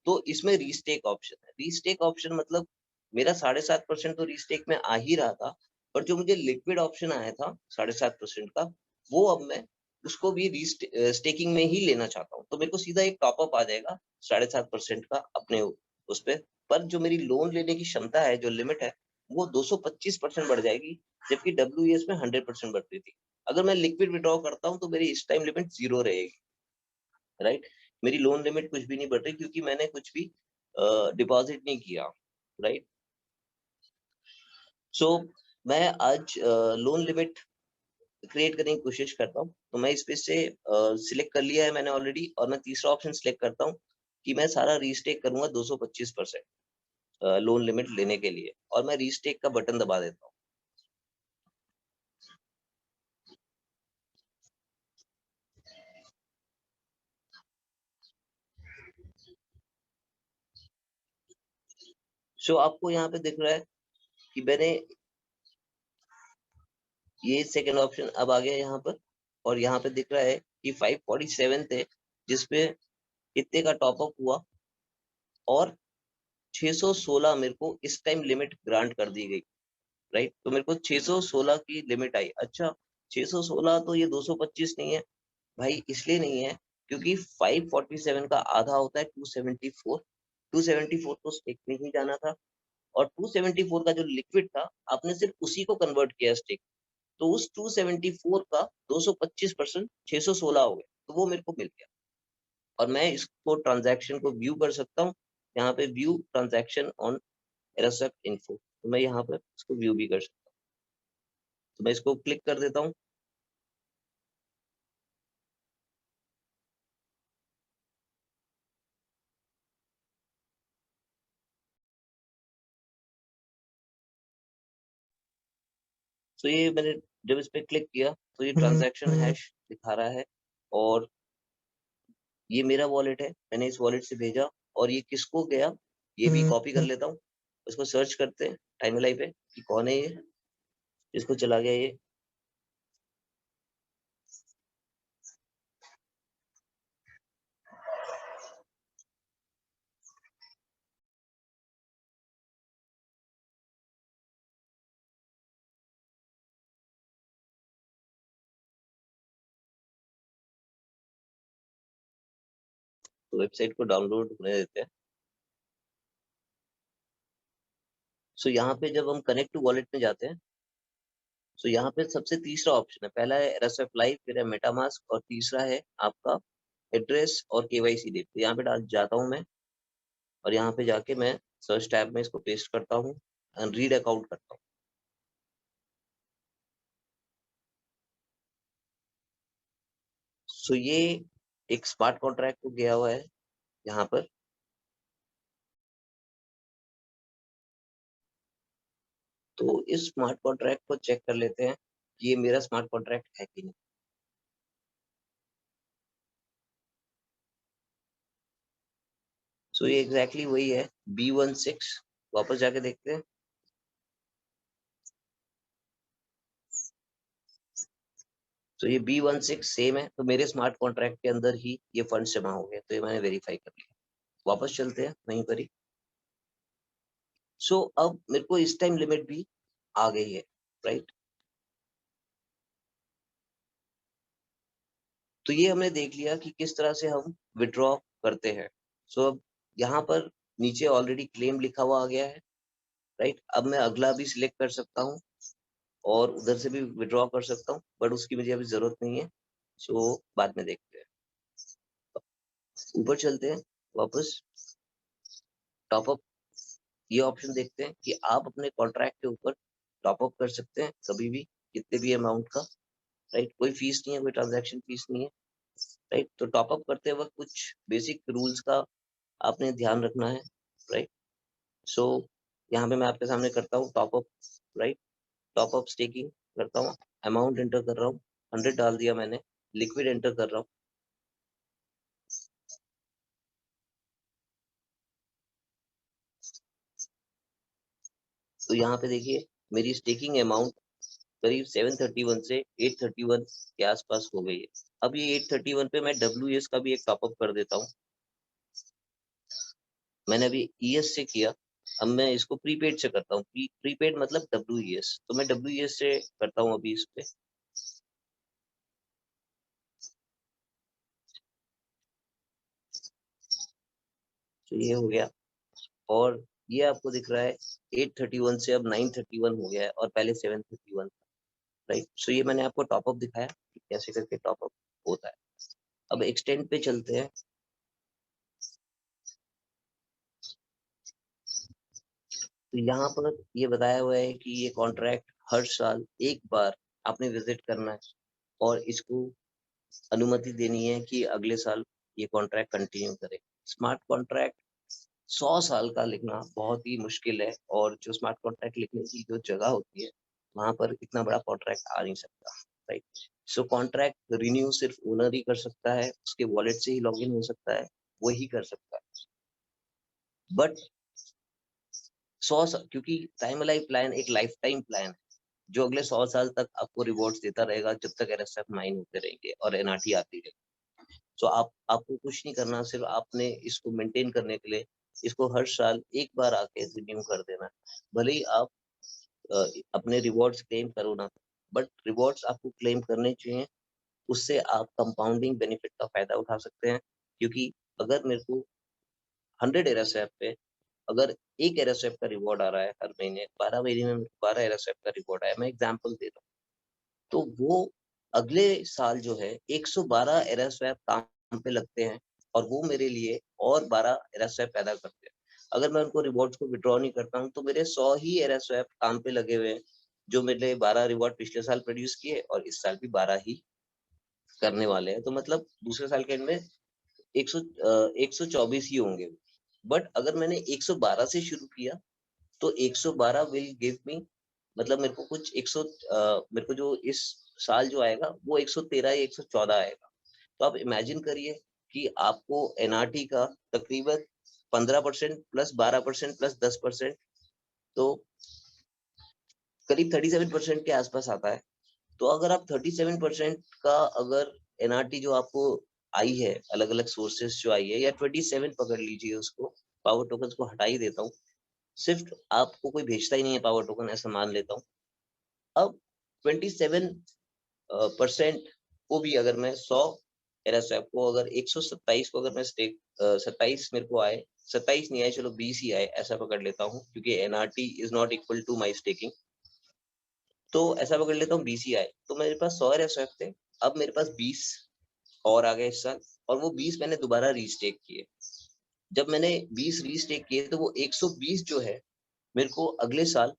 तो इसमें रीस्टेक ऑप्शन है। रीस्टेक ऑप्शन मतलब मेरा 7.5% तो रीस्टेक में आ ही रहा था, पर जो मुझे लिक्विड ऑप्शन आया था 7.5% का, वो अब मैं उसको भी स्टेकिंग में ही लेना चाहता हूँ। तो मेरे को सीधा एक टॉप अप आ जाएगा 7.5% का अपने उस पे। पर जो मेरी लोन लेने की क्षमता है, जो लिमिट है, वो 225% बढ़ जाएगी, जबकि WES में 100% बढ़ती थी। अगर मैं लिक्विड विड्रॉ करता हूँ तो मेरी इस टाइम लिमिट 0 रहेगी, राइट। मेरी लोन लिमिट कुछ भी नहीं बढ़ रही, क्योंकि मैंने कुछ भी डिपॉजिट नहीं किया, राइट। सो मैं आज लोन लिमिट क्रिएट करने की कोशिश करता हूँ। तो मैं इस पे से सिलेक्ट कर लिया है मैंने ऑलरेडी, और मैं तीसरा ऑप्शन सिलेक्ट करता हूँ कि मैं सारा रीस्टेक करूंगा 225% लोन लिमिट लेने के लिए, और मैं रीस्टेक का बटन दबा देता हूँ। सो आपको यहाँ पे दिख रहा है कि मैंने ये सेकंड ऑप्शन अब आ गया यहाँ पर, और यहाँ पे दिख रहा है कि 547 थे, जिसपे कितने का टॉप अप हुआ, और 616 मेरे को इस टाइम लिमिट ग्रांट कर दी गई, राइट। तो मेरे को 616 की लिमिट आई। अच्छा, 616 तो ये 225 नहीं है भाई, इसलिए नहीं है क्योंकि 547 का आधा होता है 274। 274 तो स्टेक में ही जाना था, और 274 का जो लिक्विड था, आपने सिर्फ उसी को कन्वर्ट किया स्टेक, तो उस 274 का 225% 616 हो गया, तो वो मेरे को मिल गया। और मैं इसको ट्रांजैक्शन को व्यू कर सकता हूँ, यहाँ पे व्यू ट्रांजैक्शन ऑन एरोसेप इन्फो, तो मैं यहाँ पर इसको व्यू भी कर सकता हूँ। तो मैं इसको क्लिक कर देता हूँ। तो ये मैंने जब इस पे क्लिक किया तो ये ट्रांजैक्शन हैश दिखा रहा है, और ये मेरा वॉलेट है, मैंने इस वॉलेट से भेजा, और ये किसको गया ये भी कॉपी कर लेता हूँ। इसको सर्च करते हैं टाइमलाइन पे कि कौन है ये, इसको चला गया ये। तो वेबसाइट को डाउनलोड होने देते हैं। सो यहाँ पे जब हम कनेक्ट टू वॉलेट में जाते हैं, सो यहाँ पे सबसे तीसरा ऑप्शन है, पहला है एरसएफ लाइव, फिर है मेटामास्क, और तीसरा है आपका एड्रेस और KYC डेट। तो यहाँ पे डाल जाता हूँ मैं, और यहाँ पे जाके मैं सर्च टैब में इसको पेस्ट करता हूँ, रीड अकाउंट करता हूँ। सो ये एक स्मार्ट कॉन्ट्रैक्ट को गया हुआ है यहाँ पर। तो इस स्मार्ट कॉन्ट्रैक्ट को चेक कर लेते हैं कि ये मेरा स्मार्ट कॉन्ट्रैक्ट है कि नहीं। सो ये एग्जैक्टली वही है, B16। वापस जाके देखते हैं। तो ये B16 सेम है, तो मेरे स्मार्ट कॉन्ट्रैक्ट के अंदर ही ये फंड जमा हो गए, तो ये मैंने वेरीफाई कर लिया। वापस चलते हैं वहीं पर ही। सो अब मेरे को इस टाइम लिमिट भी आ गई है, राइट। तो ये हमने देख लिया कि किस तरह से हम विड्रॉ करते हैं। सो अब यहाँ पर नीचे ऑलरेडी क्लेम लिखा हुआ आ गया है, राइट। अब मैं अगला भी सिलेक्ट कर सकता हूँ, और उधर से भी विड्रॉ कर सकता हूँ, बट उसकी मुझे अभी जरूरत नहीं है। सो बाद में देखते हैं। ऊपर चलते हैं वापस, टॉप अप, ये ऑप्शन देखते हैं कि आप अपने कॉन्ट्रैक्ट के ऊपर टॉप अप कर सकते हैं कभी भी, कितने भी अमाउंट का, राइट। कोई फीस नहीं है, कोई ट्रांजैक्शन फीस नहीं है, राइट। तो टॉप अप करते वक्त कुछ बेसिक रूल्स का आपने ध्यान रखना है, राइट। सो यहाँ पे मैं आपके सामने करता हूँ टॉपअप, राइट, टॉपअप स्टेकिंग करता हूँ, अमाउंट एंटर कर रहा हूँ, 100 डाल दिया मैंने, लिक्विड एंटर कर रहा हूँ। तो यहाँ पे देखिए मेरी स्टेकिंग अमाउंट करीब 731 से 831 के आसपास हो गई है। अब ये 831 पे मैं WES का भी एक टॉपअप कर देता हूँ। मैंने अभी ES से किया, अब मैं इसको प्रीपेड से करता हूँ। प्रीपेड मतलब WES, तो मैं WES से करता हूँ अभी इस पे। तो ये हो गया, और ये आपको दिख रहा है 831 से अब 931 हो गया है, और पहले 731 था, राइट। सो ये मैंने आपको टॉपअप दिखाया कि कैसे करके टॉपअप होता है। अब एक्सटेंड पे चलते हैं। तो यहाँ पर ये बताया हुआ है कि ये कॉन्ट्रैक्ट हर साल एक बार आपने विजिट करना है, और इसको अनुमति देनी है कि अगले साल ये कॉन्ट्रैक्ट कंटिन्यू करे। स्मार्ट कॉन्ट्रैक्ट 100 साल का लिखना बहुत ही मुश्किल है, और जो स्मार्ट कॉन्ट्रैक्ट लिखने की जो जगह होती है वहां पर इतना बड़ा कॉन्ट्रैक्ट आ नहीं सकता, राइट। सो कॉन्ट्रैक्ट रिन्यू सिर्फ ओनर ही कर सकता है, उसके वॉलेट से ही लॉगिन हो सकता है, वही कर सकता है। बट 100 क्योंकि टाइम लाइफ प्लान एक लाइफ टाइम प्लान है, जो अगले 100 साल तक आपको रिवॉर्ड्स देता रहेगा, जब तक RSF माइन होते रहेंगे और NRT आती रहेगी। तो आपको कुछ नहीं करना, सिर्फ आपने इसको मेंटेन करने के लिए इसको हर साल एक बार आके रिन्यू कर देना। भले ही आप अपने रिवॉर्ड्स क्लेम करो ना, बट रिवॉर्ड्स आपको क्लेम करने चाहिए। उससे आप कंपाउंडिंग बेनिफिट का फायदा उठा सकते हैं, क्योंकि अगर मेरे को 100 RSF पे अगर एक RSF का रिवॉर्ड आ रहा है हर महीने, 12 महीने में 12 RSF का रिवॉर्ड आया, मैं एग्जाम्पल दे रहा हूँ, तो वो अगले साल जो है 112 RSF काम पे लगते हैं, और वो मेरे लिए और 12 RSF पैदा करते हैं। अगर मैं उनको रिवॉर्ड्स को विड्रॉ नहीं करता हूँ तो मेरे 100 ही RSF काम पे लगे हुए हैं, जो मेरे लिए 12 रिवॉर्ड पिछले साल प्रोड्यूस किए, और इस साल भी 12 ही करने वाले हैं। तो मतलब दूसरे साल के एंड में 124 ही होंगे। बट अगर मैंने 112 से शुरू किया तो 112 विल गिव मी, मतलब मेरे को कुछ मेरे को जो इस साल जो आएगा वो 113 या 114 आएगा। तो आप इमेजिन करिए कि आपको NRT का तकरीबन 15% प्लस 12% प्लस 10%, तो करीब 37% के आसपास आता है। तो अगर आप 37% का अगर NRT जो आपको आई है, अलग अलग सोर्सेस जो आई है, या 27 पकड़ लीजिए उसको, पावर टोकन को हटा ही देता हूँ, सिर्फ आपको कोई भेजता ही नहीं है पावर टोकन, ऐसा मान लेता हूँ। अब 27% को भी अगर मैं 100 RSF को अगर 127 को अगर मैं स्टेक 27 मेरे को आए, 27 नहीं आए, चलो 20 ही आए, ऐसा पकड़ लेता हूँ, क्योंकि NRT is not equal to my staking. तो ऐसा पकड़ लेता हूँ 20 ही आए, तो मेरे पास 100 RSF थे, अब मेरे पास 20 और आ गए इस साल, और वो 20 मैंने दोबारा रीस्टेक किए। जब मैंने 20 रीस्टेक किए तो वो 120 जो है मेरे को अगले साल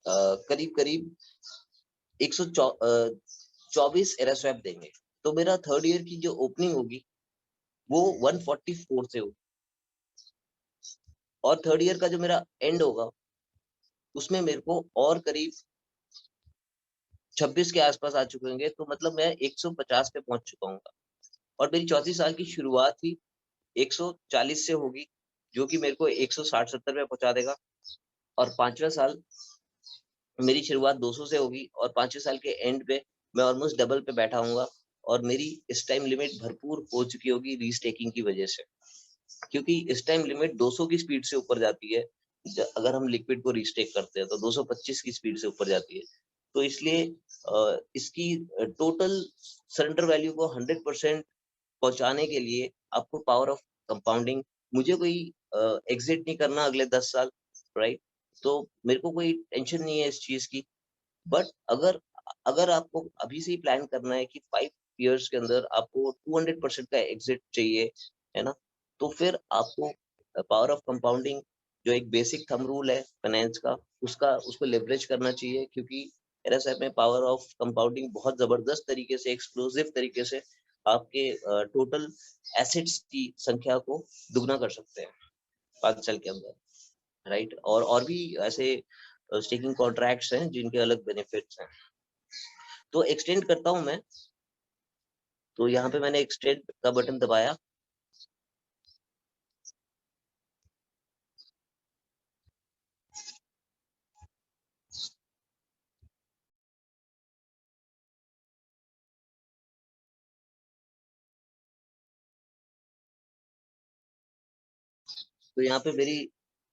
करीब करीब 124 RSF देंगे। तो मेरा थर्ड ईयर की जो ओपनिंग होगी वो 144 से होगी, और थर्ड ईयर का जो मेरा एंड होगा उसमें मेरे को और करीब 26 के आसपास आ चुके होंगे। तो मतलब मैं 150 पे पहुंच चुका हूँ, और मेरी चौथी साल की शुरुआत ही 140 से होगी, जो कि मेरे को 160-70 पे पहुंचा देगा। और पांचवा साल मेरी शुरुआत 200 से होगी, और पांचवें साल के एंड पे मैं ऑलमोस्ट डबल पे बैठा हूँगा, और मेरी इस टाइम लिमिट भरपूर हो चुकी होगी रीस्टेकिंग की वजह से, क्योंकि इस टाइम लिमिट 200 की स्पीड से ऊपर जाती है। अगर हम लिक्विड को रीस्टेक करते हैं तो 225 की स्पीड से ऊपर जाती है। तो इसलिए इसकी टोटल सरेंडर वैल्यू को 100% पहुंचाने के लिए आपको पावर ऑफ कंपाउंडिंग, मुझे कोई एग्जिट नहीं करना अगले 10 साल, राइट। तो मेरे को कोई टेंशन नहीं है इस चीज की। बट अगर अगर आपको अभी से ही प्लान करना है कि 5 years के अंदर आपको 200% का एग्जिट चाहिए, है ना, तो फिर आपको पावर ऑफ कंपाउंडिंग, जो एक बेसिक थंब रूल है फाइनेंस का, उसका उसको लेवरेज करना चाहिए, क्योंकि RSI में पावर ऑफ कंपाउंडिंग बहुत जबरदस्त तरीके से, एक्सप्लोसिव तरीके से आपके टोटल एसेट्स की संख्या को दुगना कर सकते हैं 5 साल के अंदर। राइट। और भी ऐसे स्टेकिंग कॉन्ट्रैक्ट्स हैं जिनके अलग बेनिफिट्स हैं। तो एक्सटेंड करता हूँ मैं। तो यहाँ पे मैंने एक्सटेंड का बटन दबाया। तो यहाँ पे मेरी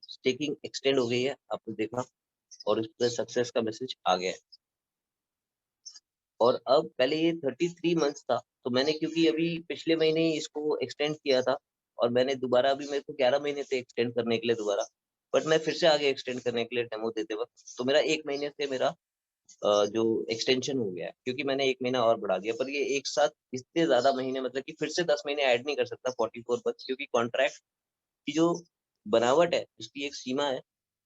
स्टेकिंग एक्सटेंड हो गई है, आपने देखा, और इस पर सक्सेस का मैसेज आ गया है। और अब पहले ये 33 मंथ्स था, तो मैंने क्योंकि अभी पिछले महीने ही इसको एक्सटेंड किया था, और मैंने दोबारा अभी मेरे को 11 महीने थे एक्सटेंड करने के लिए दोबारा, बट मैं फिर से आगे एक्सटेंड करने के लिए डेमो देते वक्त, तो मेरा 1 महीने से मेरा जो एक्सटेंशन हो गया है, क्योंकि मैंने 1 महीना और बढ़ा दिया। पर ये एक साथ इतने ज्यादा महीने, मतलब कि फिर से 10 महीने ऐड नहीं कर सकता 44 मंथ्स, क्योंकि कॉन्ट्रैक्ट की जो बनावट है उसकी एक सीमा है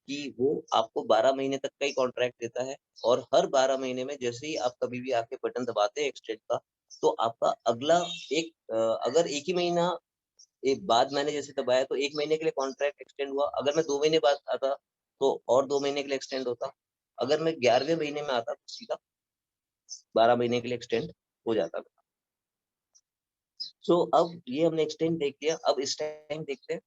कि वो आपको 12 महीने तक का ही कॉन्ट्रैक्ट देता है। और हर 12 महीने में जैसे ही आप कभी भी आके बटन दबाते हैं एक्सटेंड का, तो आपका अगला एक अगर एक ही महीना एक बाद मैंने जैसे दबाया तो 1 महीने के लिए कॉन्ट्रैक्ट एक्सटेंड हुआ। अगर मैं 2 महीने बाद आता तो और 2 महीने के लिए एक्सटेंड होता। अगर मैं 11वें महीने में आता तो सीधा 12 महीने के लिए एक्सटेंड हो जाता था। सो अब ये हमने एक्सटेंड देख लिया, अब इस टाइम देखते हैं।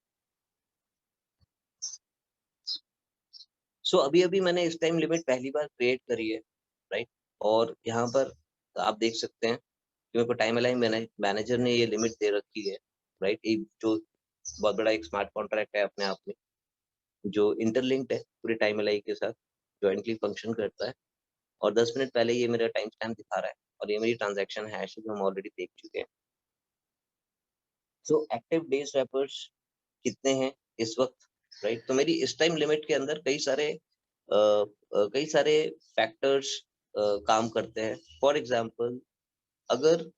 सो अभी अभी मैंने इस टाइम लिमिट पहली बार क्रिएट करी है, राइट। और यहाँ पर आप देख सकते हैं कि मेरे को टाइम अलाइन मैनेजर ने ये लिमिट दे रखी है, राइट। एक जो बहुत बड़ा एक स्मार्ट कॉन्ट्रैक्ट है अपने आप में, जो इंटरलिंक्ड है पूरे टाइम अलाइन के साथ, जॉइंटली फंक्शन करता है। और 10 मिनट पहले ये मेरा टाइम स्टैम्प दिखा रहा है, और ये मेरी ट्रांजैक्शन हैश जो हम ऑलरेडी देख चुके हैं। सो एक्टिव डे स्वैपर्स कितने हैं इस वक्त, राइट। तो मेरी इस टाइम लिमिट के अंदर कई सारे फैक्टर्स काम करते हैं। फॉर एग्जांपल, अगर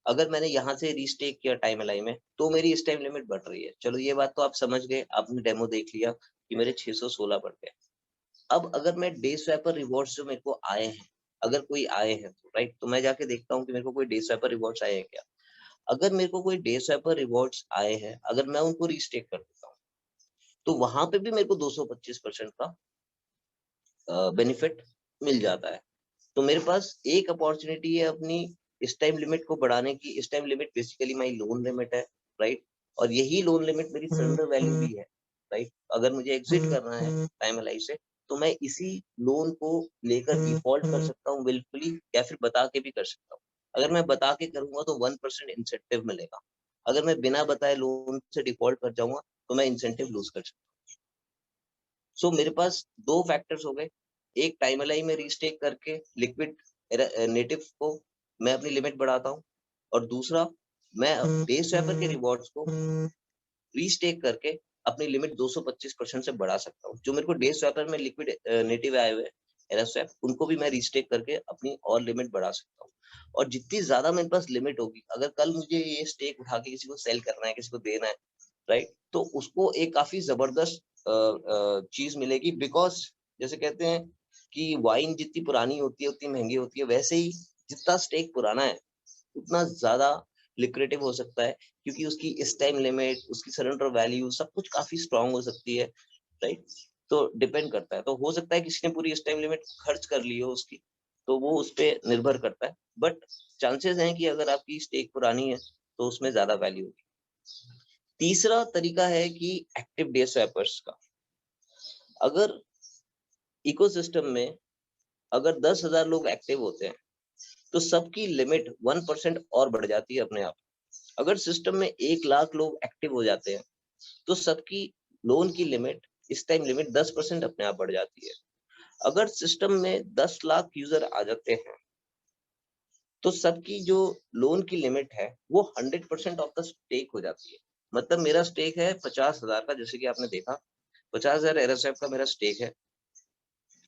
अगर मैंने यहाँ से रीस्टेक किया टाइम अलाइन में, तो मेरी इस टाइम लिमिट बढ़ रही है। चलो ये बात तो आप समझ गए, आपने डेमो देख लिया कि मेरे 616 बढ़ गए। अब अगर मैं डे स्वैपर रिवॉर्ड्स जो मेरे को आए हैं, अगर कोई आए हैं तो राइट, तो मैं जाके देखता हूँ कि मेरे को कोई डे स्वैपर रिवॉर्ड्स आए हैं क्या। अगर मेरे को कोई डे स्वैपर रिवॉर्ड्स आए हैं, अगर मैं उनको रीस्टेक कर देता हूँ, तो वहां पे भी मेरे को 225% का बेनिफिट मिल जाता है। तो मेरे पास एक अपॉर्चुनिटी है अपनी इस टाइम लिमिट को बढ़ाने की। इस time limit basically my loan limit है, राइट। और यही लोन लिमिट मेरी सरेंडर वैल्यू भी है, राइट। अगर मुझे एग्जिट करना है टाइम एल से, तो मैं इसी लोन को लेकर डिफॉल्ट कर सकता हूँ विलफुली, या फिर बता के भी कर सकता हूँ। अगर मैं बता के करूंगा तो 1% इंसेंटिव मिलेगा। अगर मैं बिना बताए लोन से डिफॉल्ट कर जाऊंगा तो मैं इंसेंटिव लूज कर सकता हूँ। सो मेरे पास दो फैक्टर्स हो गए। एक टाइम एल में रीस्टेक करके लिक्विड नेटिव को मैं अपनी लिमिट बढ़ाता हूँ, और दूसरा मैं डे स्वैपर के रिवॉर्ड्स को रीस्टेक करके अपनी लिमिट 225% से बढ़ा सकता हूँ। जो मेरे को डे स्वैपर में लिक्विड नेटिव आए हुए एरा स्वैप, उनको भी मैं रीस्टेक करके अपनी और लिमिट बढ़ा सकता हूँ। और जितनी ज्यादा मेरे पास लिमिट होगी, अगर कल मुझे ये स्टेक उठा के किसी को सेल करना है, किसी को देना है, राइट, तो उसको एक काफी जबरदस्त चीज मिलेगी। बिकॉज जैसे कहते हैं कि वाइन जितनी पुरानी होती है उतनी महंगी होती है, वैसे ही जितना स्टेक पुराना है उतना ज्यादा लिक्रेटिव हो सकता है, क्योंकि उसकी इस टाइम लिमिट, उसकी सरेंडर वैल्यू सब कुछ काफी स्ट्रांग हो सकती है, राइट। तो डिपेंड करता है, तो हो सकता है किसी ने पूरी इस टाइम लिमिट खर्च कर ली हो उसकी, तो वो उस पर निर्भर करता है। बट चांसेस हैं कि अगर आपकी स्टेक पुरानी है तो उसमें ज्यादा वैल्यू होगी। तीसरा तरीका है कि एक्टिव डे स्वैपर्स का। अगर इकोसिस्टम में अगर 10,000 लोग एक्टिव होते हैं, तो सबकी लिमिट 1% और बढ़ जाती है अपने आप। अगर सिस्टम में 1 लाख लोग एक्टिव हो जाते हैं, तो सबकी लोन की लिमिट, इस टाइम लिमिट 10% अपने आप बढ़ जाती है। अगर सिस्टम में 10 लाख यूजर आ जाते हैं, तो सबकी जो लोन की लिमिट है वो 100% ऑफ द स्टेक हो जाती है। मतलब मेरा स्टेक है 50,000 का, जैसे कि आपने देखा 50,000 एरसएफ का मेरा स्टेक है,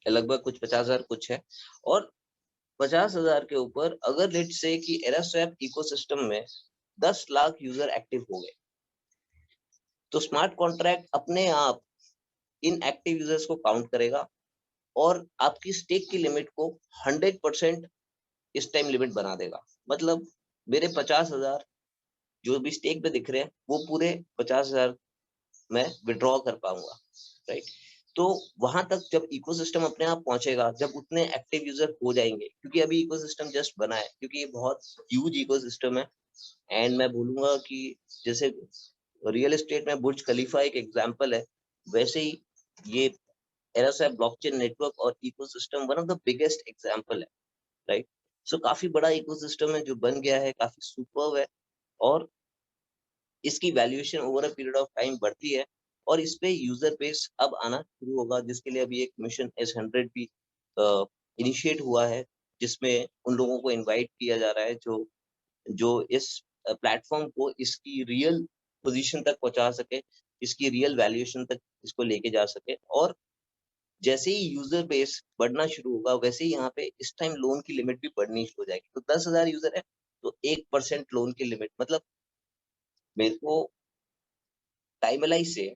लगभग कुछ 50,000 कुछ है। और 50,000 के ऊपर अगर लेट से कि एरसएफ इकोसिस्टम में 10 लाख यूजर एक्टिव हो गए, तो स्मार्ट कॉन्ट्रैक्ट अपने आप इन एक्टिव यूजर्स को काउंट करेगा और आपकी स्टेक की लिमिट को 100% इस टाइम लिमिट बना देगा। मतलब मेरे 50,000 जो भी स्टेक पे दिख रहे हैं वो पूरे 50,000 मैं विड्रॉ कर पाऊंगा, राइट। तो वहां तक जब इकोसिस्टम अपने आप पहुंचेगा, जब उतने एक्टिव यूजर हो जाएंगे, क्योंकि अभी इकोसिस्टम जस्ट बना है, क्योंकि ये बहुत ह्यूज इकोसिस्टम है। एंड मैं बोलूंगा कि जैसे रियल एस्टेट में बुर्ज खलीफा एक एग्जांपल है, वैसे ही ये एरोसैप ब्लॉकचेन नेटवर्क और ecosystem one of the biggest example है, राइट। सो काफी बड़ा इकोसिस्टम है जो बन गया है, काफी सुपर्ब है, और इसकी valuation over a period of time बढ़ती है, और इस पे यूजर बेस अब आना शुरू होगा, जिसके लिए अभी एक मिशन S100 भी इनिशिएट हुआ है, जिसमें उन लोगों को इनवाइट किया जा रहा है जो जो इस प्लेटफॉर्म को इसकी रियल पोजीशन तक पहुंचा सके, इसकी रियल वैल्यूएशन तक इसको लेके जा सके। और जैसे ही यूजर बेस बढ़ना शुरू होगा, वैसे ही यहाँ पे इस टाइम लोन की लिमिट भी बढ़नी शुरू हो जाएगी। तो 10,000 यूजर है तो 1% लोन की लिमिट, मतलब मेरे को टाइमलाइज से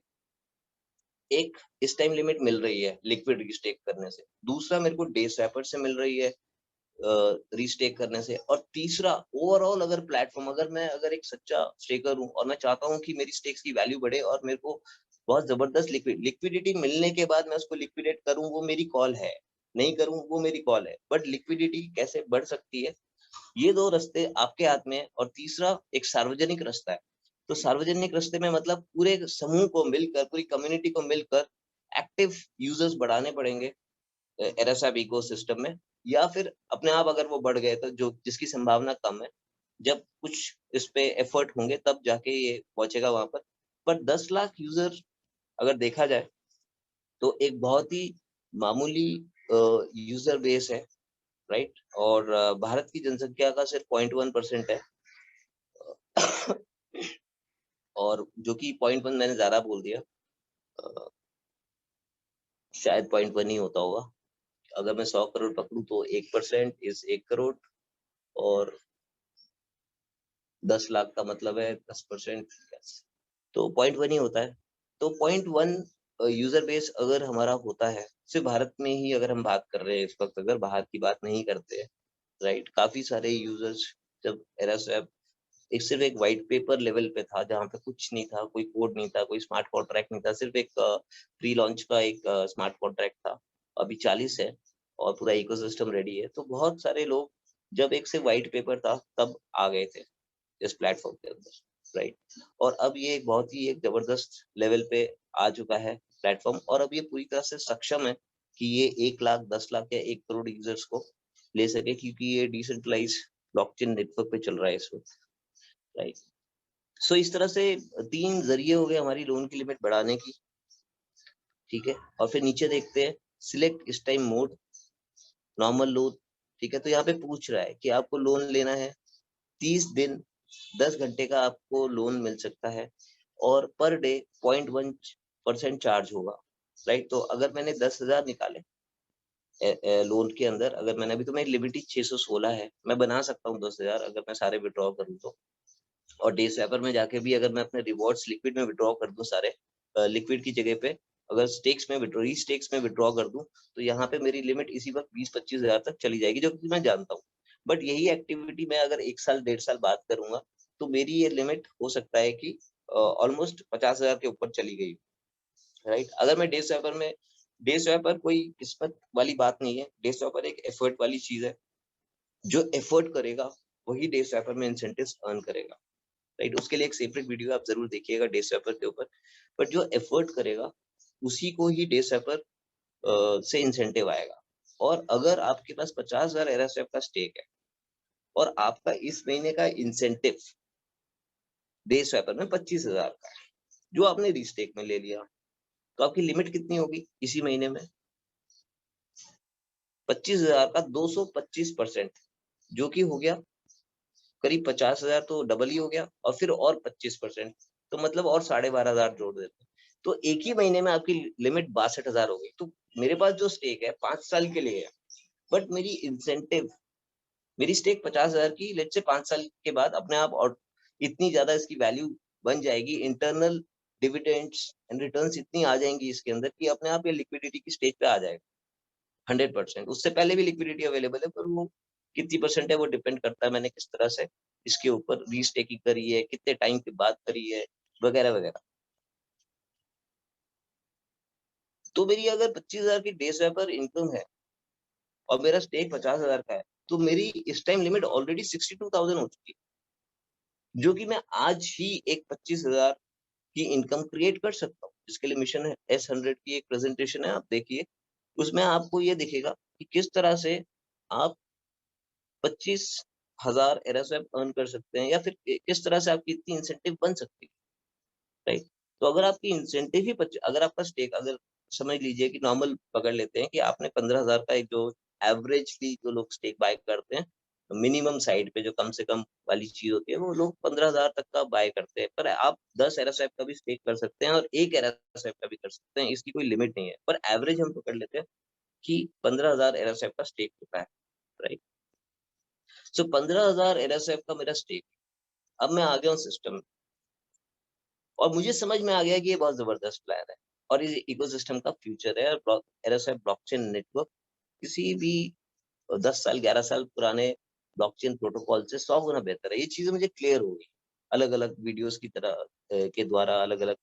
एक इस टाइम लिमिट मिल रही है लिक्विड रीस्टेक करने से, दूसरा मेरे को डे स्वैपर से मिल रही है रीस्टेक करने से, और तीसरा ओवरऑल अगर प्लेटफॉर्म, अगर एक सच्चा स्टेकर हूँ और मैं चाहता हूँ कि मेरी स्टेक्स की वैल्यू बढ़े और मेरे को बहुत जबरदस्त लिक्विडिटी मिलने के बाद मैं उसको लिक्विडेट करूँ, वो मेरी कॉल है, नहीं करूँ वो मेरी कॉल है, बट लिक्विडिटी कैसे बढ़ सकती है, ये दो रास्ते आपके हाथ में है। और तीसरा एक सार्वजनिक रास्ता है। तो सार्वजनिक रास्ते में मतलब पूरे समूह को मिलकर, पूरी कम्युनिटी को मिलकर एक्टिव यूजर्स बढ़ाने पड़ेंगे एरएसएप इकोसिस्टम में, या फिर अपने आप अगर वो बढ़ गए तो जो जिसकी संभावना कम है, जब कुछ इस पे एफर्ट होंगे तब जाके ये पहुंचेगा वहां पर 10 लाख यूजर अगर देखा जाए तो एक बहुत ही मामूली यूजर बेस है, राइट। और भारत की जनसंख्या का सिर्फ 0.1% है और जो कि 0.1 मैंने ज्यादा बोल दिया, अ, शायद 0.1 ही होता होगा। अगर मैं 100 करोड़ पकड़ू तो 1% इज 1 करोड़, और 10 लाख का मतलब है 10%, तो 0.1 ही होता है। तो 0.1 यूजर बेस अगर हमारा होता है सिर्फ भारत में ही, अगर हम बात कर रहे हैं इस वक्त, अगर बाहर की बात नहीं करते हैं, राइट। काफी सारे यूजर्स, जब एरास्वैप एक सिर्फ एक व्हाइट पेपर लेवल पे था, जहाँ पे कुछ नहीं था, कोई कोड नहीं था, कोई स्मार्ट कॉन्ट्रैक्ट नहीं था, सिर्फ एक प्री लॉन्च का एक स्मार्ट कॉन्ट्रैक्ट था, अभी 40 है और पूरा इकोसिस्टम रेडी है। तो बहुत सारे लोग जब एक से व्हाइट पेपर था तब आ गए थे इस प्लेटफॉर्म के अंदर, राइट। और अब ये एक बहुत ही एक जबरदस्त लेवल पे आ चुका है प्लेटफॉर्म, और अब ये पूरी तरह से सक्षम है कि ये 1 लाख, 10 लाख या 1 करोड़ यूजर्स को ले सके, क्योंकि ये डिसेंट्रलाइज ब्लॉकचेन नेटवर्क पे चल रहा है इस वक्त, राइट। सो इस तरह से 3 जरिए हो गए हमारी लोन की लिमिट बढ़ाने की, ठीक है। और फिर नीचे देखते हैं सिलेक्ट इस टाइम मोड, नॉर्मल लोन, ठीक है। तो यहाँ पे पूछ रहा है कि आपको लोन लेना है 30 दिन 10 घंटे का, आपको लोन मिल सकता है, और पर डे 0.1% चार्ज होगा, राइट। तो अगर मैंने 10,000 निकाले लोन के अंदर, अगर मैंने अभी, तो मेरी लिमिट ही 616 है, मैं बना सकता हूँ 10,000 अगर मैं सारे विड्रॉ करूँ तो। और डे स्वैपर में जाके भी अगर मैं अपने रिवॉर्ड्स लिक्विड में विड्रॉ कर दूं सारे, लिक्विड की जगह पे अगर स्टेक्स में विड्रॉ, स्टेक्स में विड्रॉ कर दूं, तो यहाँ पे मेरी लिमिट इसी वक्त 20-25 हजार तक चली जाएगी, जो कि मैं जानता हूँ। बट यही एक्टिविटी मैं अगर 1 साल 1.5 साल बात करूंगा, तो मेरी ये लिमिट हो सकता है कि ऑलमोस्ट 50,000 के ऊपर चली गई, राइट। अगर मैं डे स्वैपर कोई किस्मत वाली बात नहीं है, डे स्वैपर एक एफर्ट वाली चीज है, जो एफर्ट करेगा वही डे स्वैपर में इंसेंटिव्स अर्न करेगा, राइट। उसके लिए एक सेपरेट वीडियो आप जरूर देखिएगा डे स्वैपर के ऊपर, बट जो एफर्ट करेगा उसी को ही डे स्वैपर से इंसेंटिव आएगा। और अगर आपके पास 50,000 एरास्वैप का स्टेक है और आपका इस महीने का इंसेंटिव डे स्वैपर में 25,000 का है, जो आपने रीस्टेक में ले लिया, तो आपकी लिमिट कितनी होगी इसी महीने में? 25,000 का 225%, जो कि हो गया करीब 50,000, तो डबल ही हो गया, और फिर और 25%, तो मतलब और 12,500 जोड़ देते हैं, तो एक ही महीने में आपकी लिमिट 62,000 हो गई। तो मेरे पास जो स्टेक है 5 साल के लिए है, बट मेरी इंसेंटिव, मेरी स्टेक 50,000 की, लेट से 5 साल के बाद अपने आप और इतनी ज्यादा इसकी वैल्यू बन जाएगी, इंटरनल डिविडेंड्स एंड रिटर्न्स इतनी आ जाएंगी इसके अंदर कि अपने आप ये लिक्विडिटी की स्टेज पे आ जाएगा 100%। उससे पहले भी लिक्विडिटी अवेलेबल है, पर वो कितनी परसेंट है वो डिपेंड करता है मैंने किस तरह से इसके ऊपर रीस्टेकिंग करी है, कितने टाइम के बाद करी है, वगैरह वगैरह। तो मेरी अगर 25,000 की डे स्वैपर इनकम है और मेरा स्टेक 50,000 का है, तो मेरी इस टाइम लिमिट ऑलरेडी 62,000 हो चुकी है, जो कि मैं आज ही एक 25,000 की इनकम क्रिएट कर सकता हूँ, जिसके लिए मिशन है S100 की एक प्रेजेंटेशन है, आप देखिए, उसमें आपको ये दिखेगा कि किस तरह से आप 25,000 एरस्वैप अर्न कर सकते हैं, या फिर किस तरह से आपकी इतनी इंसेंटिव बन सकती है, राइट? तो अगर आपकी इंसेंटिव ही अगर आपका स्टेक, अगर समझ लीजिए कि नॉर्मल पकड़ लेते हैं कि आपने 15,000 का एक जो एवरेजली जो लोग स्टेक बाय करते हैं, मिनिमम साइड पे जो कम से कम वाली चीज होती है, वो लोग 15,000 तक का बाय करते हैं, पर आप 10 एरस्वैप का भी स्टेक कर सकते हैं और 1 एरस्वैप का भी कर सकते हैं, इसकी कोई लिमिट नहीं है, पर एवरेज हम पकड़ लेते हैं कि 15,000 एरस्वैप का स्टेक होता है, राइट? सो 15,000 एरस्वैप का मेरा स्टेक, अब मैं आ गया हूँ सिस्टम, और मुझे समझ में आ गया कि ये बहुत जबरदस्त प्लान है और ये इकोसिस्टम का फ्यूचर है। और एरस्वैप ब्लॉकचेन नेटवर्क किसी भी 10 साल 11 साल पुराने ब्लॉकचेन प्रोटोकॉल से 100 गुना बेहतर है। ये चीजें मुझे क्लियर हो गई अलग अलग वीडियोस की तरह के द्वारा, अलग अलग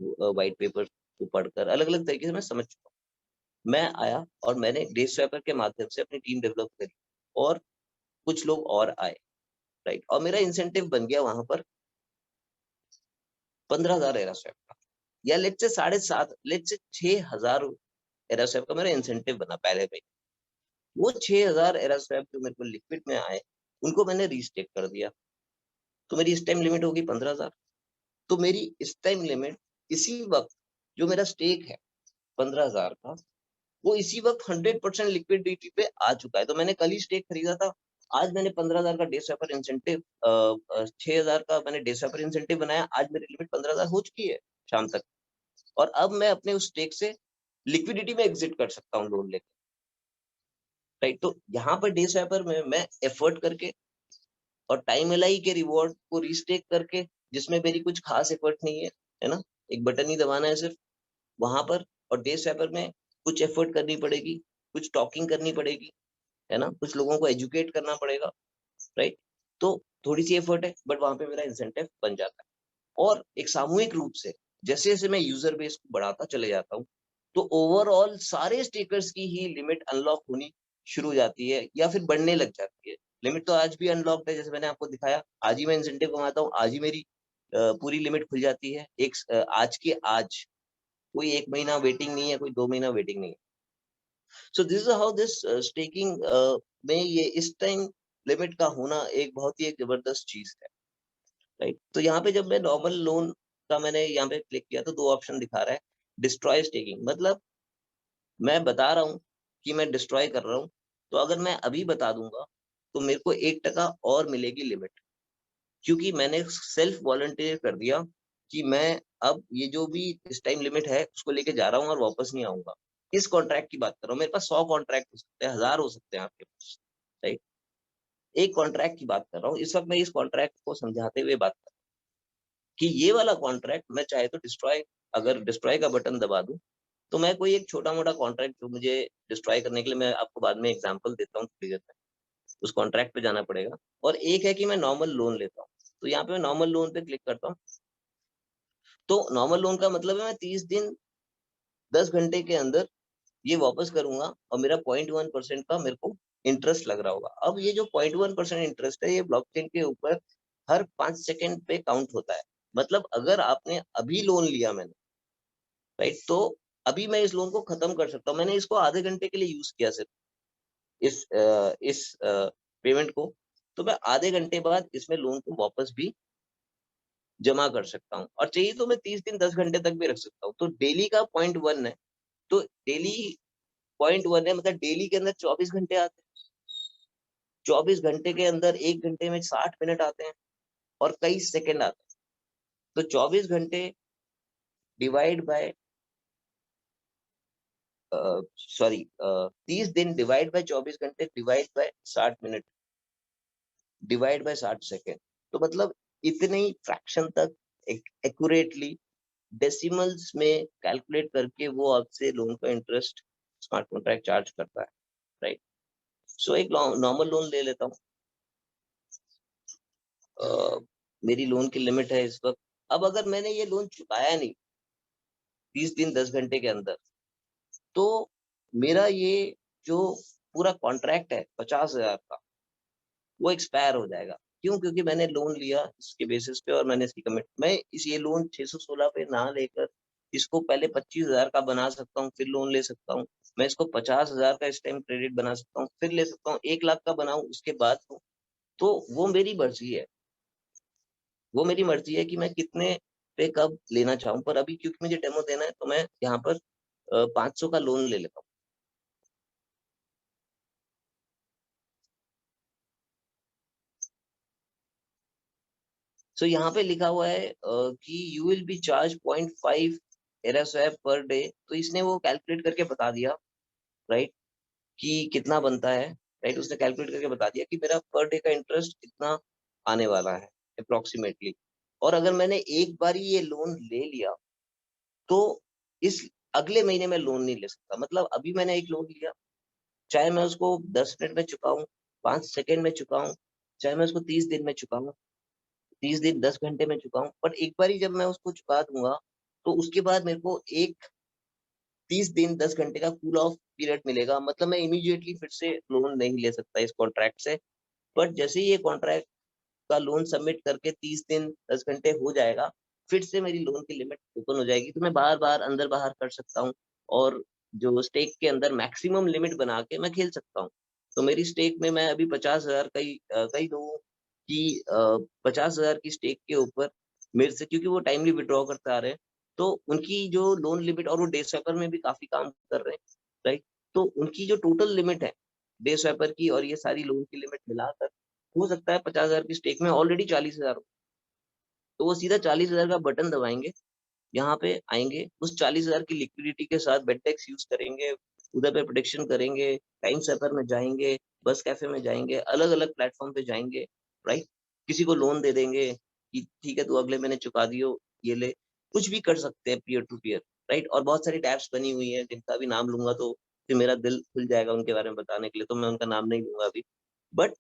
व्हाइट पेपर को पढ़कर अलग अलग तरीके से मैं समझ चुका हूँ। मैं आया और मैंने डे स्वैपर के माध्यम से अपनी टीम डेवलप करी और कुछ लोग और आए, राइट? और मेरा इंसेंटिव बन गया वहां पर 15,000 एरस्वैप का, या लेट से 7.5, लेट से 6,000 एरस्वैप का मेरा इंसेंटिव बना पहले में। वो 6,000 एरस्वैप जो मेरे को लिक्विड में आए, उनको मैंने रीस्टेक कर दिया, तो मेरी इस टाइम लिमिट होगी 15,000। तो मेरी इस टाइम लिमिट इसी वक्त, जो मेरा स्टेक है 15,000 का, वो इसी वक्त 100% लिक्विडिटी पे आ चुका है। तो मैंने कल ही स्टेक खरीदा था, आज मैंने 15,000 का डे स्वैपर इंसेंटिव, 6,000 का मैंने डे स्वैपर इंसेंटिव बनाया, आज मेरी लिमिट 15,000 हो चुकी है शाम तक, और अब मैं अपने उस स्टेक से लिक्विडिटी में एग्जिट कर सकता हूँ लोन लेकर, राइट? तो यहाँ पर डे स्वैपर में मैं एफर्ट करके और टाइम एलआई के रिवॉर्ड को रीस्टेक करके, जिसमें मेरी कुछ खास एफर्ट नहीं है ना, एक बटन ही दबाना है सिर्फ वहां पर, और डे स्वैपर में कुछ एफर्ट करनी पड़ेगी, कुछ टॉकिंग करनी पड़ेगी, है ना, कुछ लोगों को एजुकेट करना पड़ेगा, राइट? तो थोड़ी सी एफर्ट है, बट वहां पे मेरा इंसेंटिव बन जाता है। और एक सामूहिक रूप से जैसे जैसे मैं यूजर बेस को बढ़ाता चले जाता हूँ, तो ओवरऑल सारे स्टेकर्स की ही लिमिट अनलॉक होनी शुरू हो जाती है, या फिर बढ़ने लग जाती है। लिमिट तो आज भी अनलॉक्ड है, जैसे मैंने आपको दिखाया, आज ही मैं इंसेंटिव कमाता हूँ, आज ही मेरी पूरी लिमिट खुल जाती है, आज के आज। कोई 1 महीना वेटिंग नहीं है, कोई 2 महीना वेटिंग नहीं है। सो this is how this staking में ये इस टाइम लिमिट का होना एक बहुत ही एक जबरदस्त चीज है, राइट? तो यहाँ पे जब मैं नॉर्मल लोन का मैंने यहाँ पे क्लिक किया, तो 2 ऑप्शन दिखा रहा है। डिस्ट्रॉय स्टेकिंग, मतलब मैं बता रहा हूँ कि मैं डिस्ट्रॉय कर रहा हूँ, तो अगर मैं अभी बता दूंगा तो मेरे को 1% और मिलेगी लिमिट, क्योंकि मैंने सेल्फ वॉलंटियर कर दिया कि मैं अब ये जो भी इस टाइम लिमिट है उसको लेके जा रहा हूँ और वापस नहीं आऊंगा। इस कॉन्ट्रैक्ट की बात कर रहा हूँ, मेरे पास 100 कॉन्ट्रैक्ट हो सकते हैं, 1000 हो सकते हैं आपके पास, राइट? एक कॉन्ट्रैक्ट की बात कर रहा हूँ इस वक्त, मैं इस कॉन्ट्रैक्ट को समझाते हुए बात कर रहा हूँ कि ये वाला कॉन्ट्रैक्ट मैं चाहे तो डिस्ट्रॉय, अगर डिस्ट्रॉय का बटन दबा दूं, तो मैं कोई एक छोटा मोटा कॉन्ट्रैक्ट जो मुझे डिस्ट्रॉय करने के लिए, मैं आपको बाद में एग्जांपल देता हूँ थोड़ी देर में, उस कॉन्ट्रैक्ट पे जाना पड़ेगा। और एक है कि मैं नॉर्मल लोन लेता हूँ, तो यहाँ पे मैं नॉर्मल लोन पे क्लिक करता हूँ। तो नॉर्मल लोन का मतलब है मैं 30 दिन 10 घंटे के अंदर ये वापस करूंगा, और मेरा 0.1% का मेरे को इंटरेस्ट लग रहा होगा। अब ये जो 0.1% इंटरेस्ट है, ये ब्लॉकचेन के ऊपर हर 5 सेकंड पे काउंट होता है। मतलब अगर आपने अभी लोन लिया मैंने, राइट, तो अभी मैं इस लोन को खत्म कर सकता हूँ। मैंने इसको आधे घंटे के लिए यूज किया सिर्फ, इस पेमेंट को, तो मैं आधे घंटे बाद इसमें लोन को वापस भी जमा कर सकता हूँ, और चाहिए तो मैं 30 दिन 10 घंटे तक भी रख सकता हूँ। तो डेली का 0.1 है, तो डेली 0.1 है, मतलब डेली के अंदर 24 घंटे आते हैं। 24 घंटे के अंदर 1 घंटे में 60 मिनट आते हैं और कई सेकंड आते हैं। तो 24 घंटे डिवाइड बाय, सॉरी, 30 दिन डिवाइड बाय 24 घंटे divide by 60 minute divide by 60 second, तो मतलब इतने ही फ्रैक्शन तक एक्यूरेटली डेसिमल्स में कैलकुलेट करके वो आपसे लोन का इंटरेस्ट स्मार्ट कॉन्ट्रैक्ट चार्ज करता है, राइट? सो एक नॉर्मल लोन ले लेता हूँ। मेरी लोन की लिमिट है इस वक्त, अब अगर मैंने ये लोन चुकाया नहीं 30 दिन 10 घंटे के अंदर, तो मेरा ये जो पूरा कॉन्ट्रैक्ट है 50,000 का, वो एक्सपायर हो जाएगा। क्यों? क्योंकि मैंने लोन लिया इसके बेसिस पे और मैंने इसकी कमिट मैं इस ये लोन 616 पे ना लेकर इसको पहले 25,000 का बना सकता हूँ, फिर लोन ले सकता हूँ। मैं इसको 50,000 का इस टाइम क्रेडिट बना सकता हूँ, फिर ले सकता हूँ, 1 लाख का बनाऊँ उसके बाद लूँ। तो वो मेरी मर्ज़ी है। वो मेरी मर्ज़ी है कि मैं कितने पे कब लेना चाहूँ, पर अभी क्योंकि मुझे डेमो देना है तो मैं यहाँ पर 500 का लोन ले लेता हूँ। सो यहाँ पे लिखा हुआ है कि you will be charge 0.5 Era Swap per day, तो इसने वो कैलकुलेट करके बता दिया, राइट, कि कितना बनता है, राइट, उसने कैलकुलेट करके बता दिया कि मेरा पर डे का इंटरेस्ट कितना आने वाला है अप्रोक्सीमेटली। और अगर मैंने एक बार ही ये लोन ले लिया तो इस अगले महीने में लोन नहीं ले सकता। मतलब अभी मैंने एक लोन लिया, चाहे मैं उसको 10 मिनट में चुकाऊं, 5 सेकंड में चुकाऊं, चाहे मैं उसको 30 दिन में चुकाऊं, 30 दिन 10 घंटे में चुका हूँ, पर एक बार ही जब मैं उसको चुका दूँगा, तो उसके बाद मेरे को एक 30 दिन 10 घंटे का कूल ऑफ पीरियड मिलेगा। मतलब मैं इमीडिएटली फिर से लोन नहीं ले सकता इस कॉन्ट्रैक्ट से। बट जैसे ही ये कॉन्ट्रैक्ट का लोन सबमिट करके 30 दिन 10 घंटे हो जाएगा, फिर से मेरी लोन की लिमिट ओपन हो जाएगी, तो मैं बार-बार अंदर-बाहर कर सकता हूँ और जो स्टेक के अंदर मैक्सिमम लिमिट बना के मैं खेल सकता हूँ। तो मेरी स्टेक में मैं अभी 50,000 कई लोगों की 50,000 की स्टेक के ऊपर मेरे से, क्योंकि वो टाइमली विथड्रॉ करते आ रहे हैं, तो उनकी जो लोन लिमिट, और वो डे स्वैपर में भी काफ़ी काम कर रहे हैं, राइट? तो उनकी जो टोटल लिमिट है, डे स्वैपर की और ये सारी लोन की लिमिट मिलाकर हो सकता है 50,000 की स्टेक में ऑलरेडी 40,000 हो। तो वो सीधा 40,000 का बटन दबाएँगे, यहाँ पे आएँगे, उस 40,000 की लिक्विडिटी के साथ बेटेक्स यूज़ करेंगे, उधर पे प्रोटेक्शन करेंगे, टाइम सैपर में जाएँगे, बस कैफ़े में जाएँगे, अलग-अलग प्लेटफ़ॉर्म पे जाएँगे, राइट? किसी को लोन दे देंगे कि ठीक है, तू अगले महीने चुका दियो, ये ले। कुछ भी कर सकते हैं पीयर टू पीयर, राइट? और बहुत सारी टैब्स बनी हुई हैं, जिनका भी नाम लूँगा तो फिर मेरा दिल खुल जाएगा उनके बारे में बताने के लिए, तो मैं उनका नाम नहीं लूँगा अभी। बट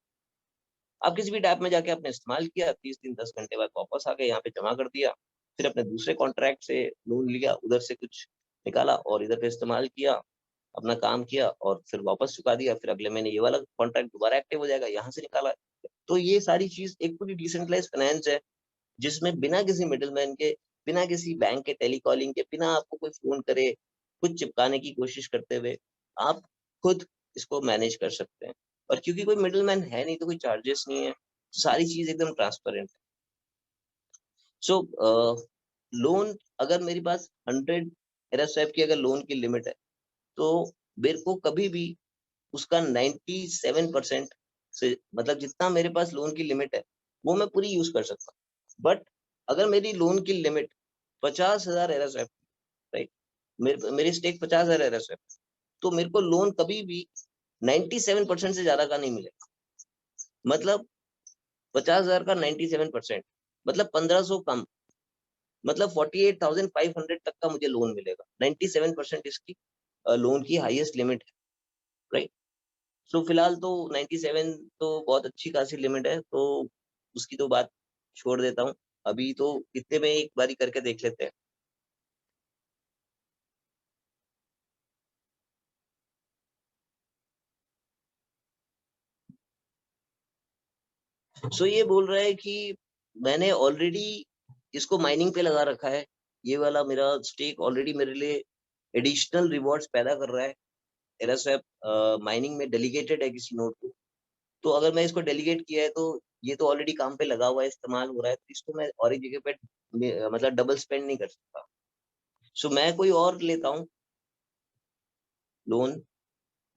आप किसी भी ऐप में जाके आपने इस्तेमाल किया, 30 दिन 10 घंटे बाद वापस आ गए, यहाँ पे जमा कर दिया, फिर अपने दूसरे कॉन्ट्रैक्ट से लोन लिया, उधर से कुछ निकाला और इधर पे इस्तेमाल किया, अपना काम किया और फिर वापस चुका दिया, फिर अगले महीने ये वाला कॉन्ट्रैक्ट दोबारा एक्टिव हो जाएगा, यहाँ से निकाला। तो ये सारी चीज़ एक पूरी डिसेंट्रलाइज़्ड फाइनेंस है, जिसमें बिना किसी मिडलमैन के, बिना किसी बैंक के टेलीकॉलिंग के, बिना आपको कोई फ़ोन करे, कुछ चिपकाने की कोशिश करते हुए, आप खुद इसको मैनेज कर सकते हैं। और क्योंकि कोई मिडलमैन है नहीं, तो कोई चार्जेस नहीं है, सारी चीज़ एकदम ट्रांसपेरेंट है। सो लोन अगर मेरे पास 100 एरस्वैप की अगर लोन की लिमिट है, तो मेरे को कभी भी उसका 97% से, मतलब जितना मेरे पास लोन की लिमिट है, वो मैं पूरी यूज़ कर सकता हूँ। बट अगर मेरी लोन की लिमिट 50,000 एरस्वैप, राइट? मेरी स्टेक 50,000 एरस्वैप, तो मेरे को लोन कभी भी 97% से ज़्यादा का नहीं मिलेगा। मतलब 50,000 का 97%, मतलब 1,500 कम, मतलब 48,500 तक का मुझे लोन मिलेगा। 97% इसकी लोन की हाईएस्ट लिमिट है, राइट? सो फिलहाल तो 97 तो बहुत अच्छी खासी लिमिट है, तो उसकी तो बात छोड़ देता हूँ। अभी तो इतने में एक बारी करके देख लेते हैं। सो ये बोल रहा है कि मैंने ऑलरेडी इसको माइनिंग पे लगा रखा है। ये वाला मेरा स्टेक ऑलरेडी मेरे लिए एडिशनल रिवॉर्ड्स पैदा कर रहा है। एरास्वैप माइनिंग में डेलीगेटेड है किसी नोड को। तो अगर मैं इसको डेलीगेट किया है तो ये तो ऑलरेडी काम पे लगा हुआ है, इस्तेमाल हो रहा है, तो इसको मैं और एक जगह पे मतलब डबल स्पेंड नहीं कर सकता। सो मैं कोई और लेता हूँ लोन।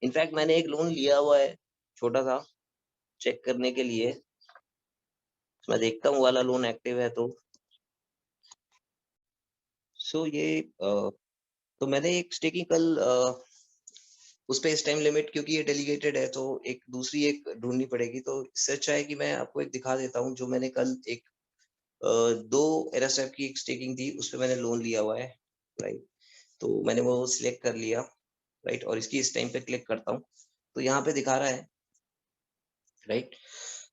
इनफैक्ट मैंने एक लोन लिया हुआ है, छोटा-सा, चेक करने के लिए। मैं देखता हूँ वाला लोन एक्टिव है तो। सो ये तो मैंने एक स्टेकिंग कल उसपे इस टाइम लिमिट, क्योंकि ये डेलीगेटेड है तो एक दूसरी एक ढूँढनी पड़ेगी। तो इससे अच्छा है कि मैं आपको एक दिखा देता हूँ, जो मैंने कल एक 2 एरएसएफ की एक स्टेकिंग थी, उसपे मैंने लोन लिया हुआ है, राइट? तो मैंने वो सिलेक्ट कर लिया, राइट? और इसकी इस टाइम पे क्लिक करता हूँ, तो यहाँ पे दिखा रहा है, राइट?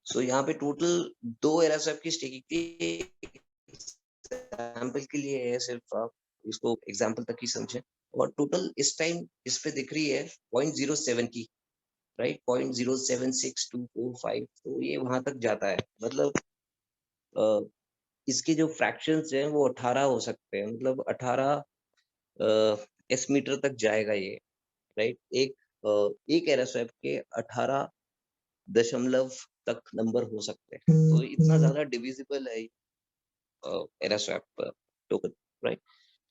सो यहाँ पे टोटल 2 एरएसएफ की स्टेकिंग थी। एग्ज़ाम्पल के लिए है, सिर्फ आप इसको एग्ज़ाम्पल तक ही समझें। और टोटल इस टाइम इस पे दिख रही है 0.07 की, राइट, 0.076245, तो ये वहां तक जाता है। मतलब इसके जो फ्रैक्शंस हैं वो 18 हो सकते हैं, मतलब 18 एस मीटर तक जाएगा ये, राइट। एक एरोस्वैप के 18 दशमलव तक नंबर हो सकते हैं, तो इतना ज्यादा डिविजिबल है एरोस्वैप टोकन, राइट।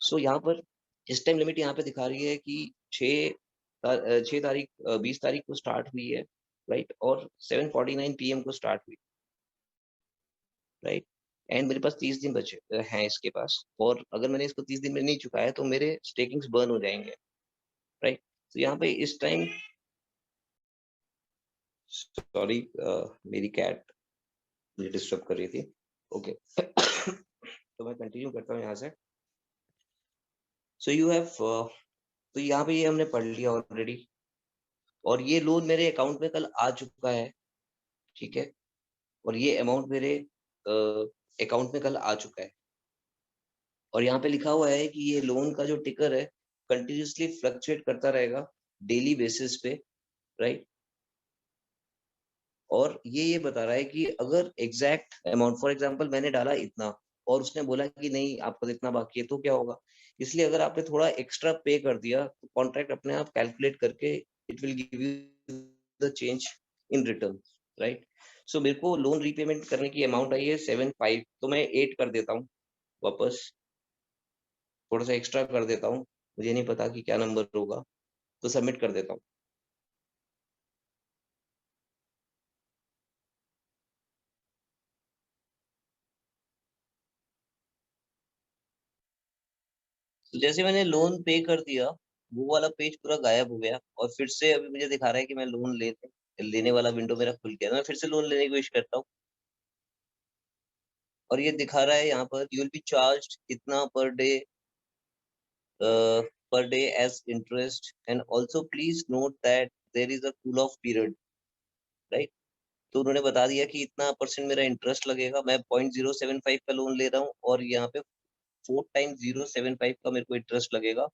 सो यहाँ पर इस टाइम लिमिट यहाँ पे दिखा रही है कि 6 तारीख 20 तारीख को स्टार्ट हुई है, राइट, और 7:49 PM को स्टार्ट हुई, राइट। एंड मेरे पास 30 दिन बचे हैं इसके पास, और अगर मैंने इसको 30 दिन में नहीं चुकाया तो मेरे स्टेकिंग्स बर्न हो जाएंगे, राइट। तो यहाँ पे इस टाइम, सॉरी, मेरी कैट मुझे डिस्टर्ब कर रही थी, ओके। तो मैं कंटिन्यू करता हूँ यहाँ से। सो यू हैव, तो यहाँ पे ये हमने पढ़ लिया ऑलरेडी, और ये लोन मेरे अकाउंट में कल आ चुका है, ठीक है, और ये अमाउंट मेरे अकाउंट में कल आ चुका है, और यहाँ पे लिखा हुआ है कि ये लोन का जो टिकर है कंटिन्यूसली फ्लक्चुएट करता रहेगा डेली बेसिस पे, राइट। और ये बता रहा है कि अगर एग्जैक्ट अमाउंट, फॉर एग्जांपल मैंने डाला इतना और उसने बोला कि नहीं आपका इतना बाकी है, तो क्या होगा। इसलिए अगर आपने थोड़ा एक्स्ट्रा पे कर दिया तो कॉन्ट्रैक्ट अपने आप कैलकुलेट करके it will give you the change in return, right. So मेरे को लोन रीपेमेंट करने की अमाउंट आई है 7.5, तो मैं 8 कर देता हूँ वापस, थोड़ा सा एक्स्ट्रा कर देता हूँ, मुझे नहीं पता कि क्या नंबर होगा, तो सबमिट कर देता हूँ। तो जैसे मैंने लोन पे कर दिया, वो वाला पेज पूरा गायब हो गया, और फिर से अभी मुझे दिखा रहा है कि मैं लोन लेने वाला विंडो मेरा खुल गया, मैं फिर से लोन लेने की कोशिश करता हूँ, और ये दिखा रहा है यहाँ पर यू विल बी चार्ज्ड इतना per day as interest, and also please note that there is a cool off period, right. तो उन्होंने बता दिया कि इतना % मेरा इंटरेस्ट लगेगा, मैं 0.075 का लोन ले रहा हूँ, और यहाँ पे 4 टाइम्स 0.75 का मेरे को इंटरेस्ट लगेगा।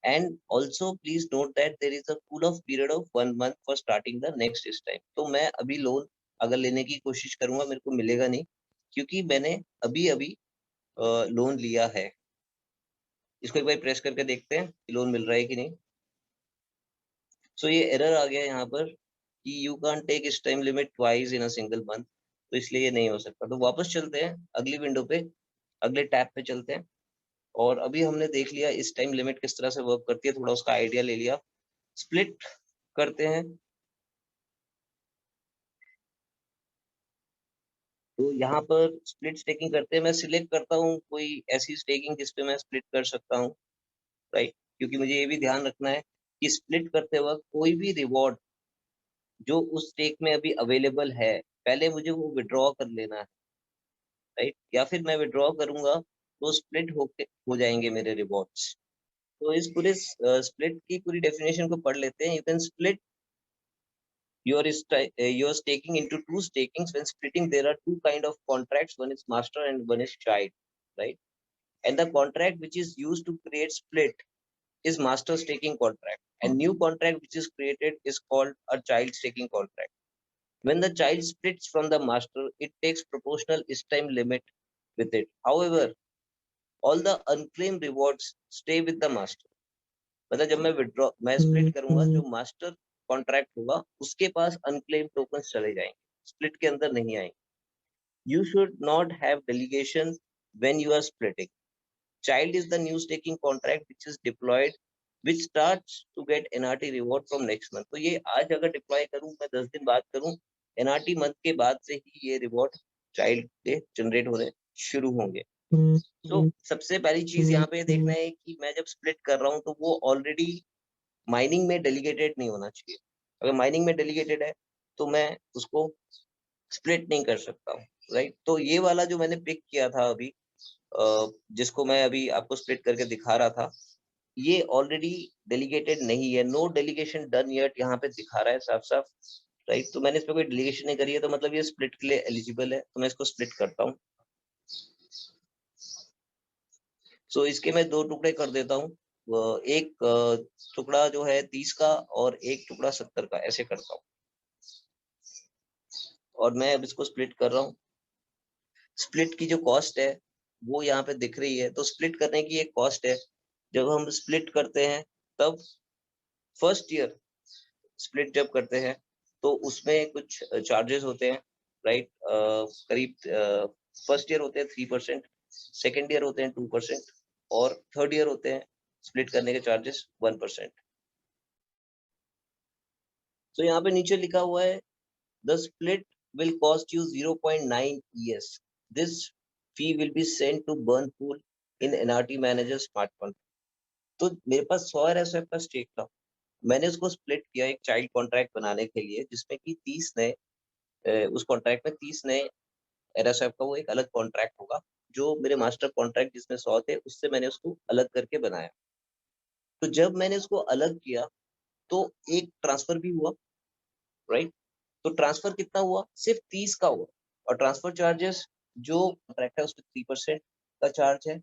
And also please note that there is a cool off period of 1 month for starting the next time. तो मैं अभी लोन अगर लेने की कोशिश करूंगा मेरे को मिलेगा नहीं, क्योंकि मैंने अभी अभी लोन लिया है। इसको एक बार प्रेस करके देखते हैं कि लोन मिल रहा है कि नहीं। सो ये एरर आ गया यहाँ पर कि यू कांट टेक इस time limit twice in a single month, तो इसलिए ये नहीं हो सकता। तो वापस चलते हैं अगली विंडो पे, अगले टैब पे चलते हैं, और अभी हमने देख लिया इस टाइम लिमिट किस तरह से वर्क करती है, थोड़ा उसका आइडिया ले लिया। स्प्लिट करते हैं, तो यहाँ पर स्प्लिट स्टेकिंग करते हैं। मैं सिलेक्ट करता हूँ कोई ऐसी स्टेकिंग जिस पे मैं स्प्लिट कर सकता हूँ, राइट, क्योंकि मुझे ये भी ध्यान रखना है कि स्प्लिट करते वक्त कोई भी रिवॉर्ड जो उस स्टेक में अभी अवेलेबल है, पहले मुझे वो विड्रॉ कर लेना है, राइट, या फिर मैं विड्रॉ करूंगा तो स्प्लिट हो जाएंगे मेरे रिवॉर्ड्स। तो इस पूरे स्प्लिट की पूरी डेफिनेशन को पढ़ लेते हैं। You can split your staking into two stakings. When splitting, there are two kind of contracts, one is master and one is child, right. And the contract which is used to create split is master staking contract, and new contract which is created is called a child staking contract. When the child splits from the master, it takes proportional time limit with it. However, all the unclaimed rewards stay with the master. मतलब जब मैं split करूंगा, जो master contract होगा उसके पास unclaim token चले जाएंगे, split के अंदर नहीं आएंगे। You should not have delegation when you are splitting. Child is the new staking contract which is deployed which starts to get NRT reward from next month. तो ये आज अगर डिप्लॉय करूं, मैं 10 दिन बाद करूं, एनआरटी मंथ के बाद से ही ये रिवॉर्ड चाइल्ड के जनरेट होने शुरू होंगे। तो सबसे पहली चीज यहाँ पे देखना है कि मैं जब स्प्लिट कर रहा हूँ तो वो ऑलरेडी माइनिंग में डेलीगेटेड नहीं होना चाहिए। अगर माइनिंग में डेलीगेटेड है तो मैं उसको स्प्लिट नहीं कर सकता हूँ, राइट। तो ये वाला जो मैंने पिक किया था अभी, जिसको मैं अभी आपको स्प्लिट करके दिखा रहा था, ये ऑलरेडी डेलीगेटेड नहीं है, नो डेलीगेशन डन येट, यहाँ पे दिखा रहा है साफ साफ, राइट। तो मैंने इस पे कोई डेलीगेशन नहीं करी है, तो मतलब ये स्प्लिट के लिए एलिजिबल है, तो मैं इसको स्प्लिट करता हूँ। सो इसके मैं 2 टुकड़े कर देता हूँ, एक टुकड़ा जो है 30 का और एक टुकड़ा 70 का, ऐसे करता हूँ। और मैं अब इसको स्प्लिट कर रहा हूँ। स्प्लिट की जो कॉस्ट है वो यहाँ पे दिख रही है। तो स्प्लिट करने की एक कॉस्ट है। जब हम स्प्लिट करते हैं तब फर्स्ट ईयर स्प्लिट जब करते हैं तो उसमें कुछ चार्जेस होते हैं, राइट। करीब फर्स्ट ईयर होते हैं 3%, सेकेंड ईयर होते हैं 2% और थर्ड ईयर होते हैं स्प्लिट करने के चार्जेस 1%। तो यहाँ पे नीचे लिखा हुआ है the split will cost you 0.9 ES. This fee will be sent to burn pool in NRT manager smart contract. तो मेरे पास 100 RSF का स्टेक था। मैंने उसको स्प्लिट किया एक चाइल्ड कॉन्ट्रैक्ट बनाने के लिए, जिसमें कि 30 नए उस कॉन्ट्रैक्ट में 30 नए RSF का वो एक अलग कॉन्ट्रैक्ट होगा। जो मेरे मास्टर कॉन्ट्रैक्ट जिसमें 100 थे उससे मैंने उसको अलग करके बनाया। तो जब मैंने उसको अलग किया तो एक ट्रांसफर भी हुआ, राइट। तो ट्रांसफर कितना हुआ? सिर्फ 30 का हुआ। और ट्रांसफर चार्जेस जो कॉन्ट्रैक्ट है उसमें 3% का चार्ज है,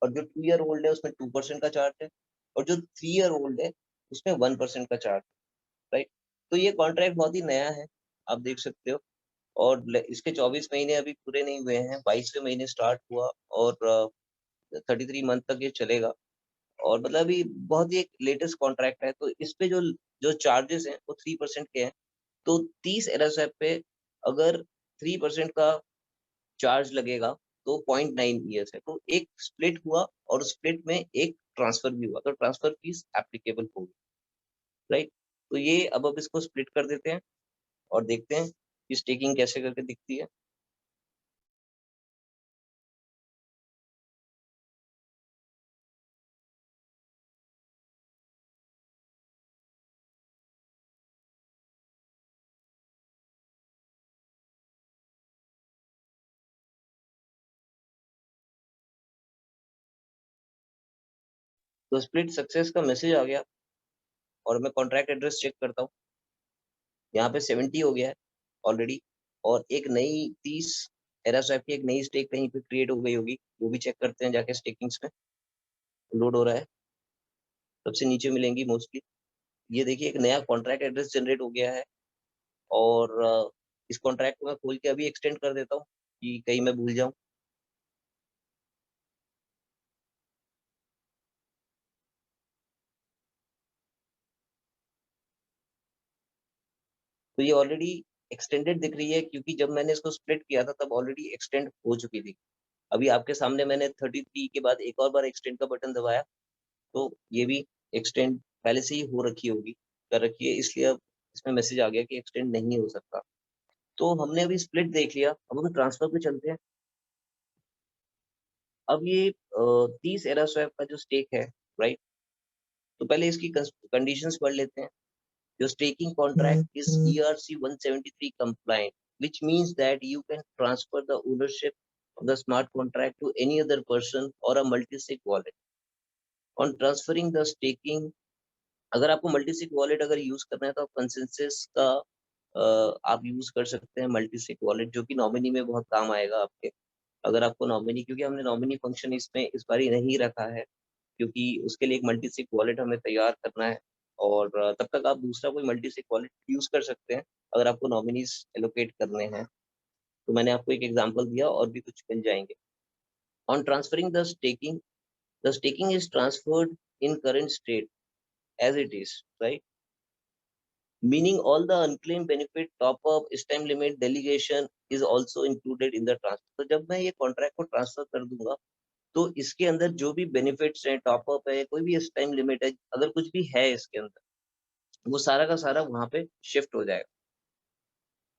और जो 2 ईयर ओल्ड है उसमें 2% का चार्ज है, और जो 3 ईयर ओल्ड है उसमें 1% का चार्ज, राइट। तो ये कॉन्ट्रैक्ट बहुत ही नया है, आप देख सकते हो। और इसके 24 महीने अभी पूरे नहीं हुए हैं, 22वें महीने स्टार्ट हुआ और 33 मंथ तक ये चलेगा। और मतलब अभी बहुत ही एक लेटेस्ट कॉन्ट्रैक्ट है। तो इस पे जो जो चार्जेस हैं वो 3% के हैं। तो 30 एरसएफ पे अगर 3% का चार्ज लगेगा तो 0.9 ईयर्स है। तो एक स्प्लिट हुआ और स्प्लिट में एक ट्रांसफर भी हुआ, तो ट्रांसफर फीस एप्लीकेबल होगी, राइट। तो ये अब इसको स्प्लिट कर देते हैं और देखते हैं कि स्टेकिंग कैसे करके दिखती है। तो स्प्लिट सक्सेस का मैसेज आ गया और मैं कॉन्ट्रैक्ट एड्रेस चेक करता हूँ। यहाँ पे 70 हो गया है ऑलरेडी, और एक नई 30 एरास्वैप की एक नई स्टेक कहीं पे क्रिएट हो गई होगी, वो भी चेक करते हैं जाके। स्टेकिंग्स में लोड हो रहा है, सबसे नीचे मिलेंगी मोस्टली। ये देखिए एक नया कॉन्ट्रैक्ट एड्रेस जनरेट हो गया है, और इस कॉन्ट्रैक्ट को मैं खोल के अभी एक्सटेंड कर देता हूँ कि कहीं मैं भूल जाऊँ। तो ये ऑलरेडी एक्सटेंडेड दिख रही है, क्योंकि जब मैंने इसको स्प्लिट किया था तब ऑलरेडी एक्सटेंड हो चुकी थी। अभी आपके सामने मैंने 33 के बाद एक और बार एक्सटेंड का बटन दबाया, तो ये भी एक्सटेंड पहले से ही हो रखी होगी, कर रखी है, इसलिए अब इसमें मैसेज आ गया कि एक्सटेंड नहीं हो सकता। तो हमने अभी स्प्लिट देख लिया, अब हम ट्रांसफर पे चलते हैं। अब ये 30 एरा स्वैप का जो स्टेक है, राइट। तो पहले इसकी कंडीशंस पढ़ लेते हैं। Your staking contract is ERC 173 compliant, which means that you can transfer the ownership of the smart contract to any other person or a multi-sig wallet. On transferring the staking, अगर आपको multi-sig wallet अगर use करना है तो आप consensus का आप use कर सकते हैं multi-sig wallet, जो कि नॉमिनी में बहुत काम आएगा आपके। अगर आपको नॉमिनी, क्योंकि हमने नॉमिनी फंक्शन इसमें इस बार ही नहीं रखा है, क्योंकि उसके लिए एक मल्टी-sig वॉलेट हमें तैयार करना है, और तब तक आप दूसरा कोई मल्टी-sig वॉलेट यूज कर सकते हैं अगर आपको नॉमिनीज एलोकेट करने हैं। तो मैंने आपको एक एग्जांपल दिया, और भी कुछ मिल जाएंगे। On transferring the staking is transferred in current state as it is, right, meaning all the unclaim benefit, top up, इस time limit, delegation is also included in the transfer. तो जब मैं ये कॉन्ट्रैक्ट को ट्रांसफर कर दूंगा तो इसके अंदर जो भी बेनिफिट्स हैं, टॉप अप है, कोई भी इस टाइम लिमिट है, अगर कुछ भी है इसके अंदर, वो सारा का सारा वहां पे शिफ्ट हो जाएगा।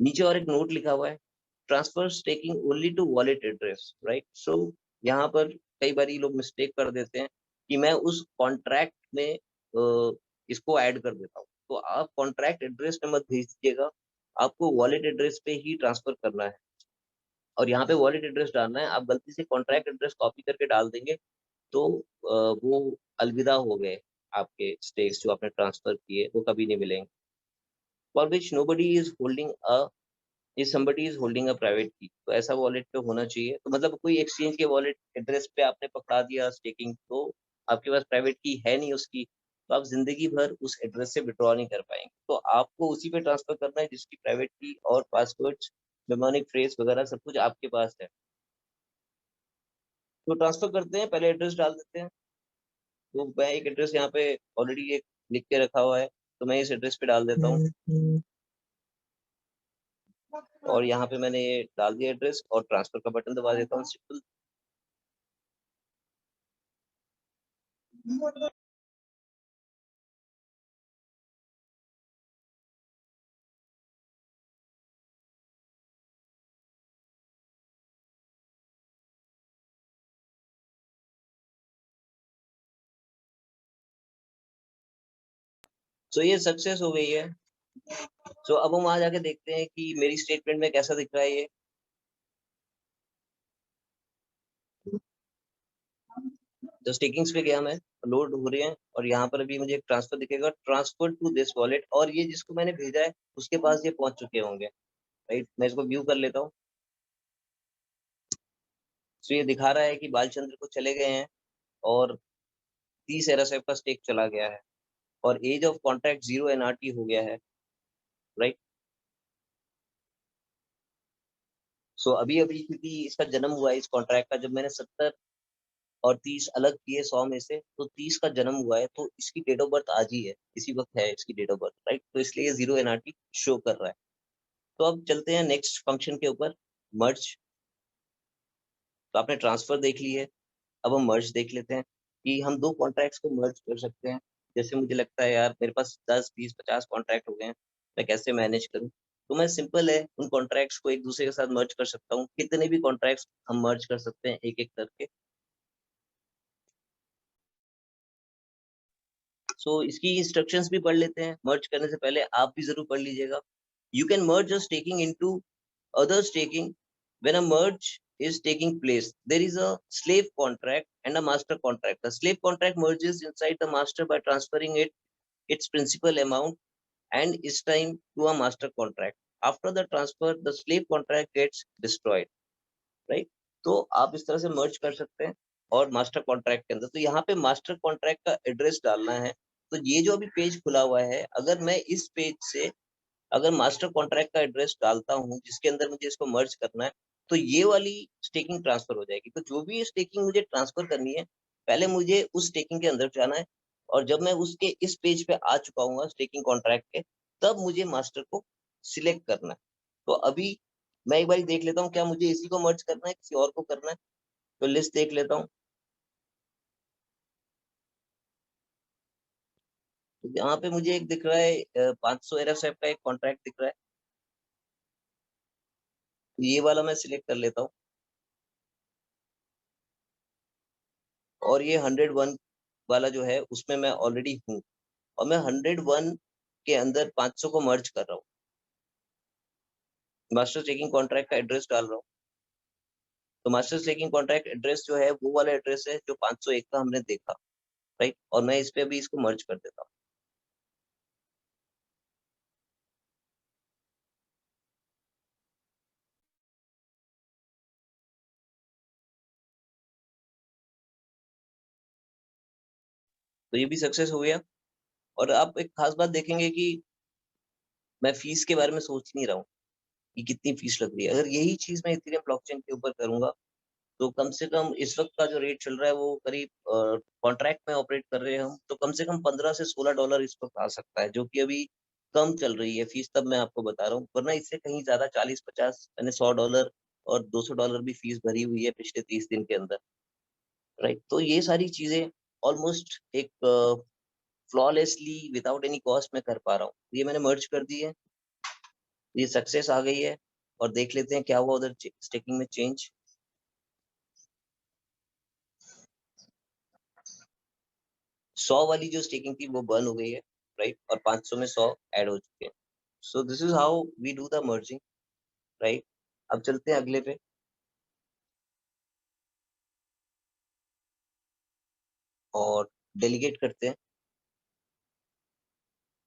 नीचे और एक नोट लिखा हुआ है, transfer staking only to wallet address, right. So यहाँ पर कई बार लोग मिस्टेक कर देते हैं कि मैं उस कॉन्ट्रैक्ट में इसको ऐड कर देता हूँ। तो आप कॉन्ट्रैक्ट एड्रेस में मत भेज दीजिएगा, आपको वॉलेट एड्रेस पे ही ट्रांसफर करना है, और यहाँ पे वॉलेट एड्रेस डालना है। आप गलती से कॉन्ट्रैक्ट एड्रेस कॉपी करके डाल देंगे तो वो अलविदा हो गए, आपके स्टेक्स जो आपने ट्रांसफर किए वो कभी नहीं मिलेंगे। For which nobody is holding a if somebody is holding a private की, तो ऐसा वॉलेट पे होना चाहिए। तो मतलब कोई एक्सचेंज के वॉलेट एड्रेस पे आपने पकड़ा दिया स्टेकिंग, तो आपके पास प्राइवेट की है नहीं उसकी, तो आप जिंदगी भर उस एड्रेस से विड्रॉ नहीं कर पाएंगे। तो आपको उसी पे ट्रांसफर करना है जिसकी प्राइवेट की और पासवर्ड्स, मेमोनिक फ्रेज वगैरह सब कुछ आपके पास है। तो ट्रांसफर करते हैं, पहले एड्रेस डाल देते हैं। तो मैं एक एड्रेस यहाँ पे ऑलरेडी एक लिख के रखा हुआ है, तो मैं इस एड्रेस पे डाल देता हूँ। और यहाँ पे मैंने ये डाल दिया एड्रेस और ट्रांसफर का बटन दबा देता हूँ, सिंपल। तो ये सक्सेस हो गई है। तो अब हम वहां जाके देखते हैं कि मेरी स्टेटमेंट में कैसा दिख रहा है ये। तो स्टेकिंग्स पे गया मैं, लोड हो रही है, और यहाँ पर अभी मुझे एक ट्रांसफर दिखेगा, ट्रांसफर टू दिस वॉलेट, और ये जिसको मैंने भेजा है उसके पास ये पहुंच चुके होंगे। राइट, मैं इसको व्यू कर लेता हूँ। तो ये दिखा रहा है कि बालचंद्र को चले गए हैं और 30 एरएसएफ का स्टेक चला गया है, और एज ऑफ कॉन्ट्रैक्ट 0 एनआरटी हो गया है। राइट। सो अभी अभी क्योंकि इसका जन्म हुआ है इस कॉन्ट्रैक्ट का, जब मैंने 70 और 30 अलग किए 100 में से, तो 30 का जन्म हुआ है, तो इसकी डेट ऑफ बर्थ आज ही है, इसी वक्त है इसकी डेट ऑफ बर्थ। राइट, तो इसलिए 0 एनआरटी शो कर रहा है। तो अब चलते हैं नेक्स्ट फंक्शन के ऊपर, मर्ज। तो आपने ट्रांसफर देख ली है, अब हम मर्ज देख लेते हैं कि हम दो कॉन्ट्रैक्ट्स को मर्ज कर सकते हैं। जैसे मुझे लगता है यार मेरे पास 10 20 50 कॉन्ट्रैक्ट हो गए हैं, मैं कैसे मैनेज करूं। तो मैं सिंपल है उन कॉन्ट्रैक्ट्स को एक दूसरे के साथ मर्ज कर सकता हूँ। कितने भी कॉन्ट्रैक्ट्स हम मर्ज कर सकते हैं एक एक करके। सो इसकी इंस्ट्रक्शंस भी पढ़ लेते हैं, मर्ज करने से पहले आप भी जरूर पढ़ लीजिएगा। You can merge a staking into other staking. When a merge is taking place, there is a slave contract and a master contract. The slave contract merges inside the master by transferring its principal amount and its time to a master contract. After the transfer, the slave contract gets destroyed. Right? तो आप इस तरह से मर्ज कर सकते हैं। और master contract के अंदर, तो यहाँ पे मास्टर कॉन्ट्रैक्ट का एड्रेस डालना है। तो ये जो अभी पेज खुला हुआ है, अगर मैं इस पेज से अगर मास्टर कॉन्ट्रैक्ट का एड्रेस डालता हूँ जिसके अंदर मुझे इसको मर्ज करना है, तो ये वाली स्टेकिंग ट्रांसफर हो जाएगी। तो जो भी स्टेकिंग मुझे ट्रांसफर करनी है, पहले मुझे उस स्टेकिंग के अंदर जाना है, और जब मैं उसके इस पेज पे आ चुका हूँ स्टेकिंग कॉन्ट्रैक्ट के, तब मुझे मास्टर को सिलेक्ट करना है। तो अभी मैं एक बार देख लेता हूँ क्या मुझे इसी को मर्ज करना है, किसी और को करना है। तो लिस्ट देख लेता हूँ। तो यहाँ पे मुझे एक दिख रहा है 500 एरएसएफ का एक कॉन्ट्रैक्ट दिख रहा है। तो ये वाला मैं सिलेक्ट कर लेता हूँ, और ये 101 वाला जो है उसमें मैं ऑलरेडी हूँ, और मैं 101 के अंदर 500 को मर्ज कर रहा हूँ। मास्टर स्टेकिंग कॉन्ट्रैक्ट का एड्रेस डाल रहा हूँ। तो मास्टर स्टेकिंग कॉन्ट्रैक्ट एड्रेस जो है वो वाला एड्रेस है जो 501 का हमने देखा। राइट, और मैं इस पे अभी इसको मर्ज कर देता हूँ। तो ये भी सक्सेस हो गया। और आप एक खास बात देखेंगे कि मैं फीस के बारे में सोच नहीं रहा हूँ कि कितनी फीस लग रही है। अगर यही चीज मैं इथेरियम ब्लॉकचेन के ऊपर करूंगा, तो कम से कम इस वक्त का जो रेट चल रहा है वो करीब, कॉन्ट्रैक्ट में ऑपरेट कर रहे हैं हम, तो कम से कम 15 से 16 डॉलर इस वक्त आ सकता है, जो कि अभी कम चल रही है फीस। तब मैं आपको बता रहा हूँ, वरना इससे कहीं ज्यादा 40 50, मैंने $100 और $200 भी फीस भरी हुई है पिछले 30 दिन के अंदर। राइट, तो ये सारी चीजें ऑलमोस्ट एक फ्लॉलेसली विदाउट एनी कॉस्ट में कर पा रहा हूँ। ये मैंने मर्ज कर दी है, ये सक्सेस आ गई है। और देख लेते हैं क्या हुआ उधर स्टेकिंग में चेंज। 100 वाली जो स्टेकिंग थी वो बर्न हो गई है। राइट, और 500 में 100 ऐड हो चुके हैं। So this is how we do the merging. Right, अब चलते हैं अगले पे, और डेलीगेट करते हैं।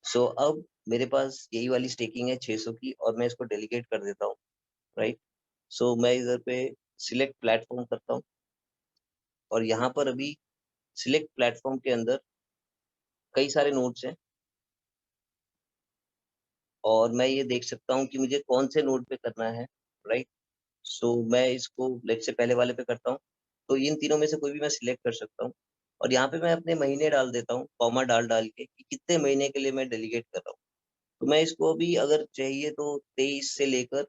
सो अब मेरे पास यही वाली स्टेकिंग है 600 की, और मैं इसको डेलीगेट कर देता हूँ। राइट, सो मैं इधर पे सिलेक्ट प्लेटफॉर्म करता हूँ, और यहाँ पर अभी सिलेक्ट प्लेटफॉर्म के अंदर कई सारे नोड्स हैं और मैं ये देख सकता हूँ कि मुझे कौन से नोड पे करना है, राइट? सो मैं इसको लेट्स से पहले वाले पे करता हूँ, तो इन तीनों में से कोई भी मैं सिलेक्ट कर सकता हूँ और यहाँ पे मैं अपने महीने डाल देता हूँ, कॉमा डाल के कि कितने महीने के लिए मैं डेलीगेट कर रहा हूँ। तो मैं इसको अभी अगर चाहिए तो 23 से लेकर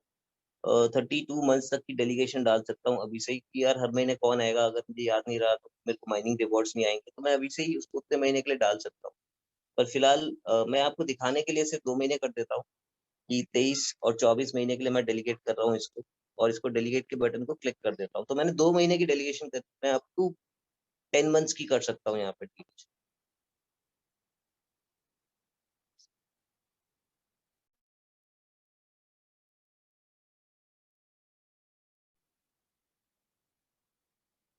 32 मंथ्स तक की डेलीगेशन डाल सकता हूँ अभी से ही कि यार हर महीने कौन आएगा, अगर मुझे याद नहीं रहा तो मेरे को माइनिंग रिवॉर्ड्स नहीं आएँगे, तो मैं अभी से ही उसको उतने महीने के लिए डाल सकता हूँ। पर फिलहाल मैं आपको दिखाने के लिए सिर्फ 2 महीने कर देता हूँ कि 23 और 24 महीने के लिए मैं डेलीगेट कर रहा हूँ इसको और इसको डेलीगेट के बटन को क्लिक कर देता हूँ। तो मैंने 2 महीने की डेलीगेशन कर मैं अप टू 10 मंथ्स की कर सकता हूँ यहाँ पे डेलीगेशन।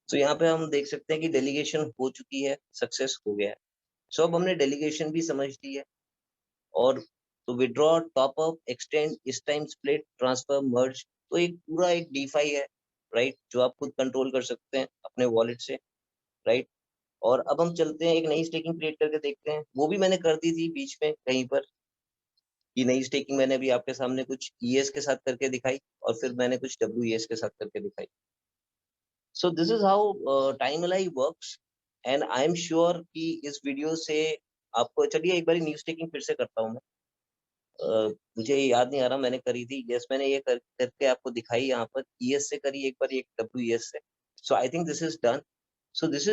तो यहाँ पे हम देख सकते हैं कि डेलीगेशन हो चुकी है, सक्सेस हो गया है। सो अब हमने डेलीगेशन भी समझ ली है और तो विथड्रॉ, टॉप अप, एक्सटेंड, इस टाइम स्प्लिट, ट्रांसफर, मर्ज, तो एक पूरा एक डीफाई है, राइट? जो आप खुद कंट्रोल कर सकते हैं अपने वॉलेट से, राइट? और अब हम चलते हैं एक नई स्टेकिंग क्रिएट करके देखते हैं। वो भी मैंने कर दी थी बीच में कहीं पर कि नई स्टेकिंग मैंने अभी आपके सामने कुछ ईएस के साथ करके दिखाई और फिर मैंने कुछ डब्ल्यूईएस के साथ करके दिखाई। So this is how time ally works and I am sure कि इस वीडियो से आपको चलिए एक बार न्यू स्टेकिंग फिर से करता हूँ मैं। मुझे याद नहीं आ रहा मैंने करी थी, यस मैंने ये करके आपको दिखाई यहाँ पर, ईएस से करी एक बार, एक डब्ल्यूईएस से। So I think this is done. So this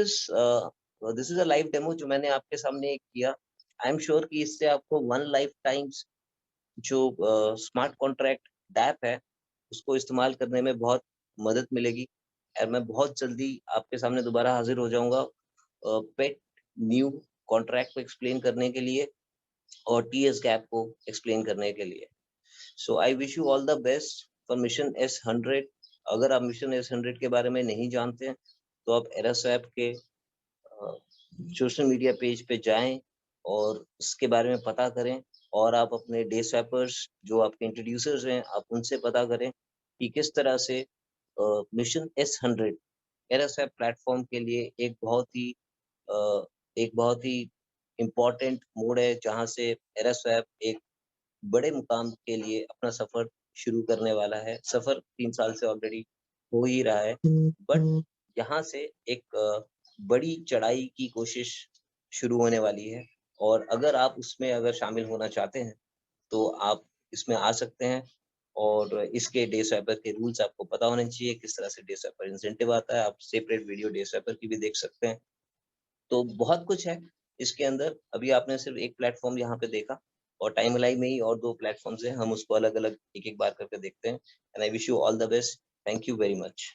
is a live demo जो मैंने आपके सामने किया। आई एम श्योर कि इससे आपको वन लाइफ टाइम्स जो स्मार्ट कॉन्ट्रैक्ट डैप है उसको इस्तेमाल करने में बहुत मदद मिलेगी और मैं बहुत जल्दी आपके सामने दोबारा हाजिर हो जाऊंगा पेट न्यू कॉन्ट्रैक्ट को एक्सप्लेन करने के लिए और टीएस गैप को एक्सप्लेन करने के लिए। So I wish you all the best for mission S100। अगर आप मिशन S100 के बारे में नहीं जानते हैं तो आप एरास्वैप के सोशल मीडिया पेज पे जाएं और उसके बारे में पता करें और आप अपने डे स्वैपर्स जो आपके इंट्रोड्यूसर्स हैं आप उनसे पता करें कि किस तरह से मिशन S100 एरास्वैप प्लेटफॉर्म के लिए अ, एक बहुत ही इम्पोर्टेंट मोड है जहां से एरास्वैप एक बड़े मुकाम के लिए अपना सफर शुरू करने वाला है। सफर 3 साल से ऑलरेडी हो ही रहा है, बट यहाँ से एक बड़ी चढ़ाई की कोशिश शुरू होने वाली है और अगर आप उसमें अगर शामिल होना चाहते हैं, तो आप इसमें आ सकते हैं और इसके डे स्वैपर के रूल्स आपको पता होने चाहिए, किस तरह से डे स्वैपर इंसेंटिव आता है। आप सेपरेट वीडियो डे स्वैपर की भी देख सकते हैं। तो बहुत कुछ है इसके अंदर। अभी आपने सिर्फ एक प्लेटफ़ॉर्म यहाँ पे देखा और टाइमलाइन में ही और 2 प्लेटफ़ॉर्म्स हैं, हम उसको अलग-अलग एक-एक बार करके देखते हैं and I wish you all the best. Thank you very much.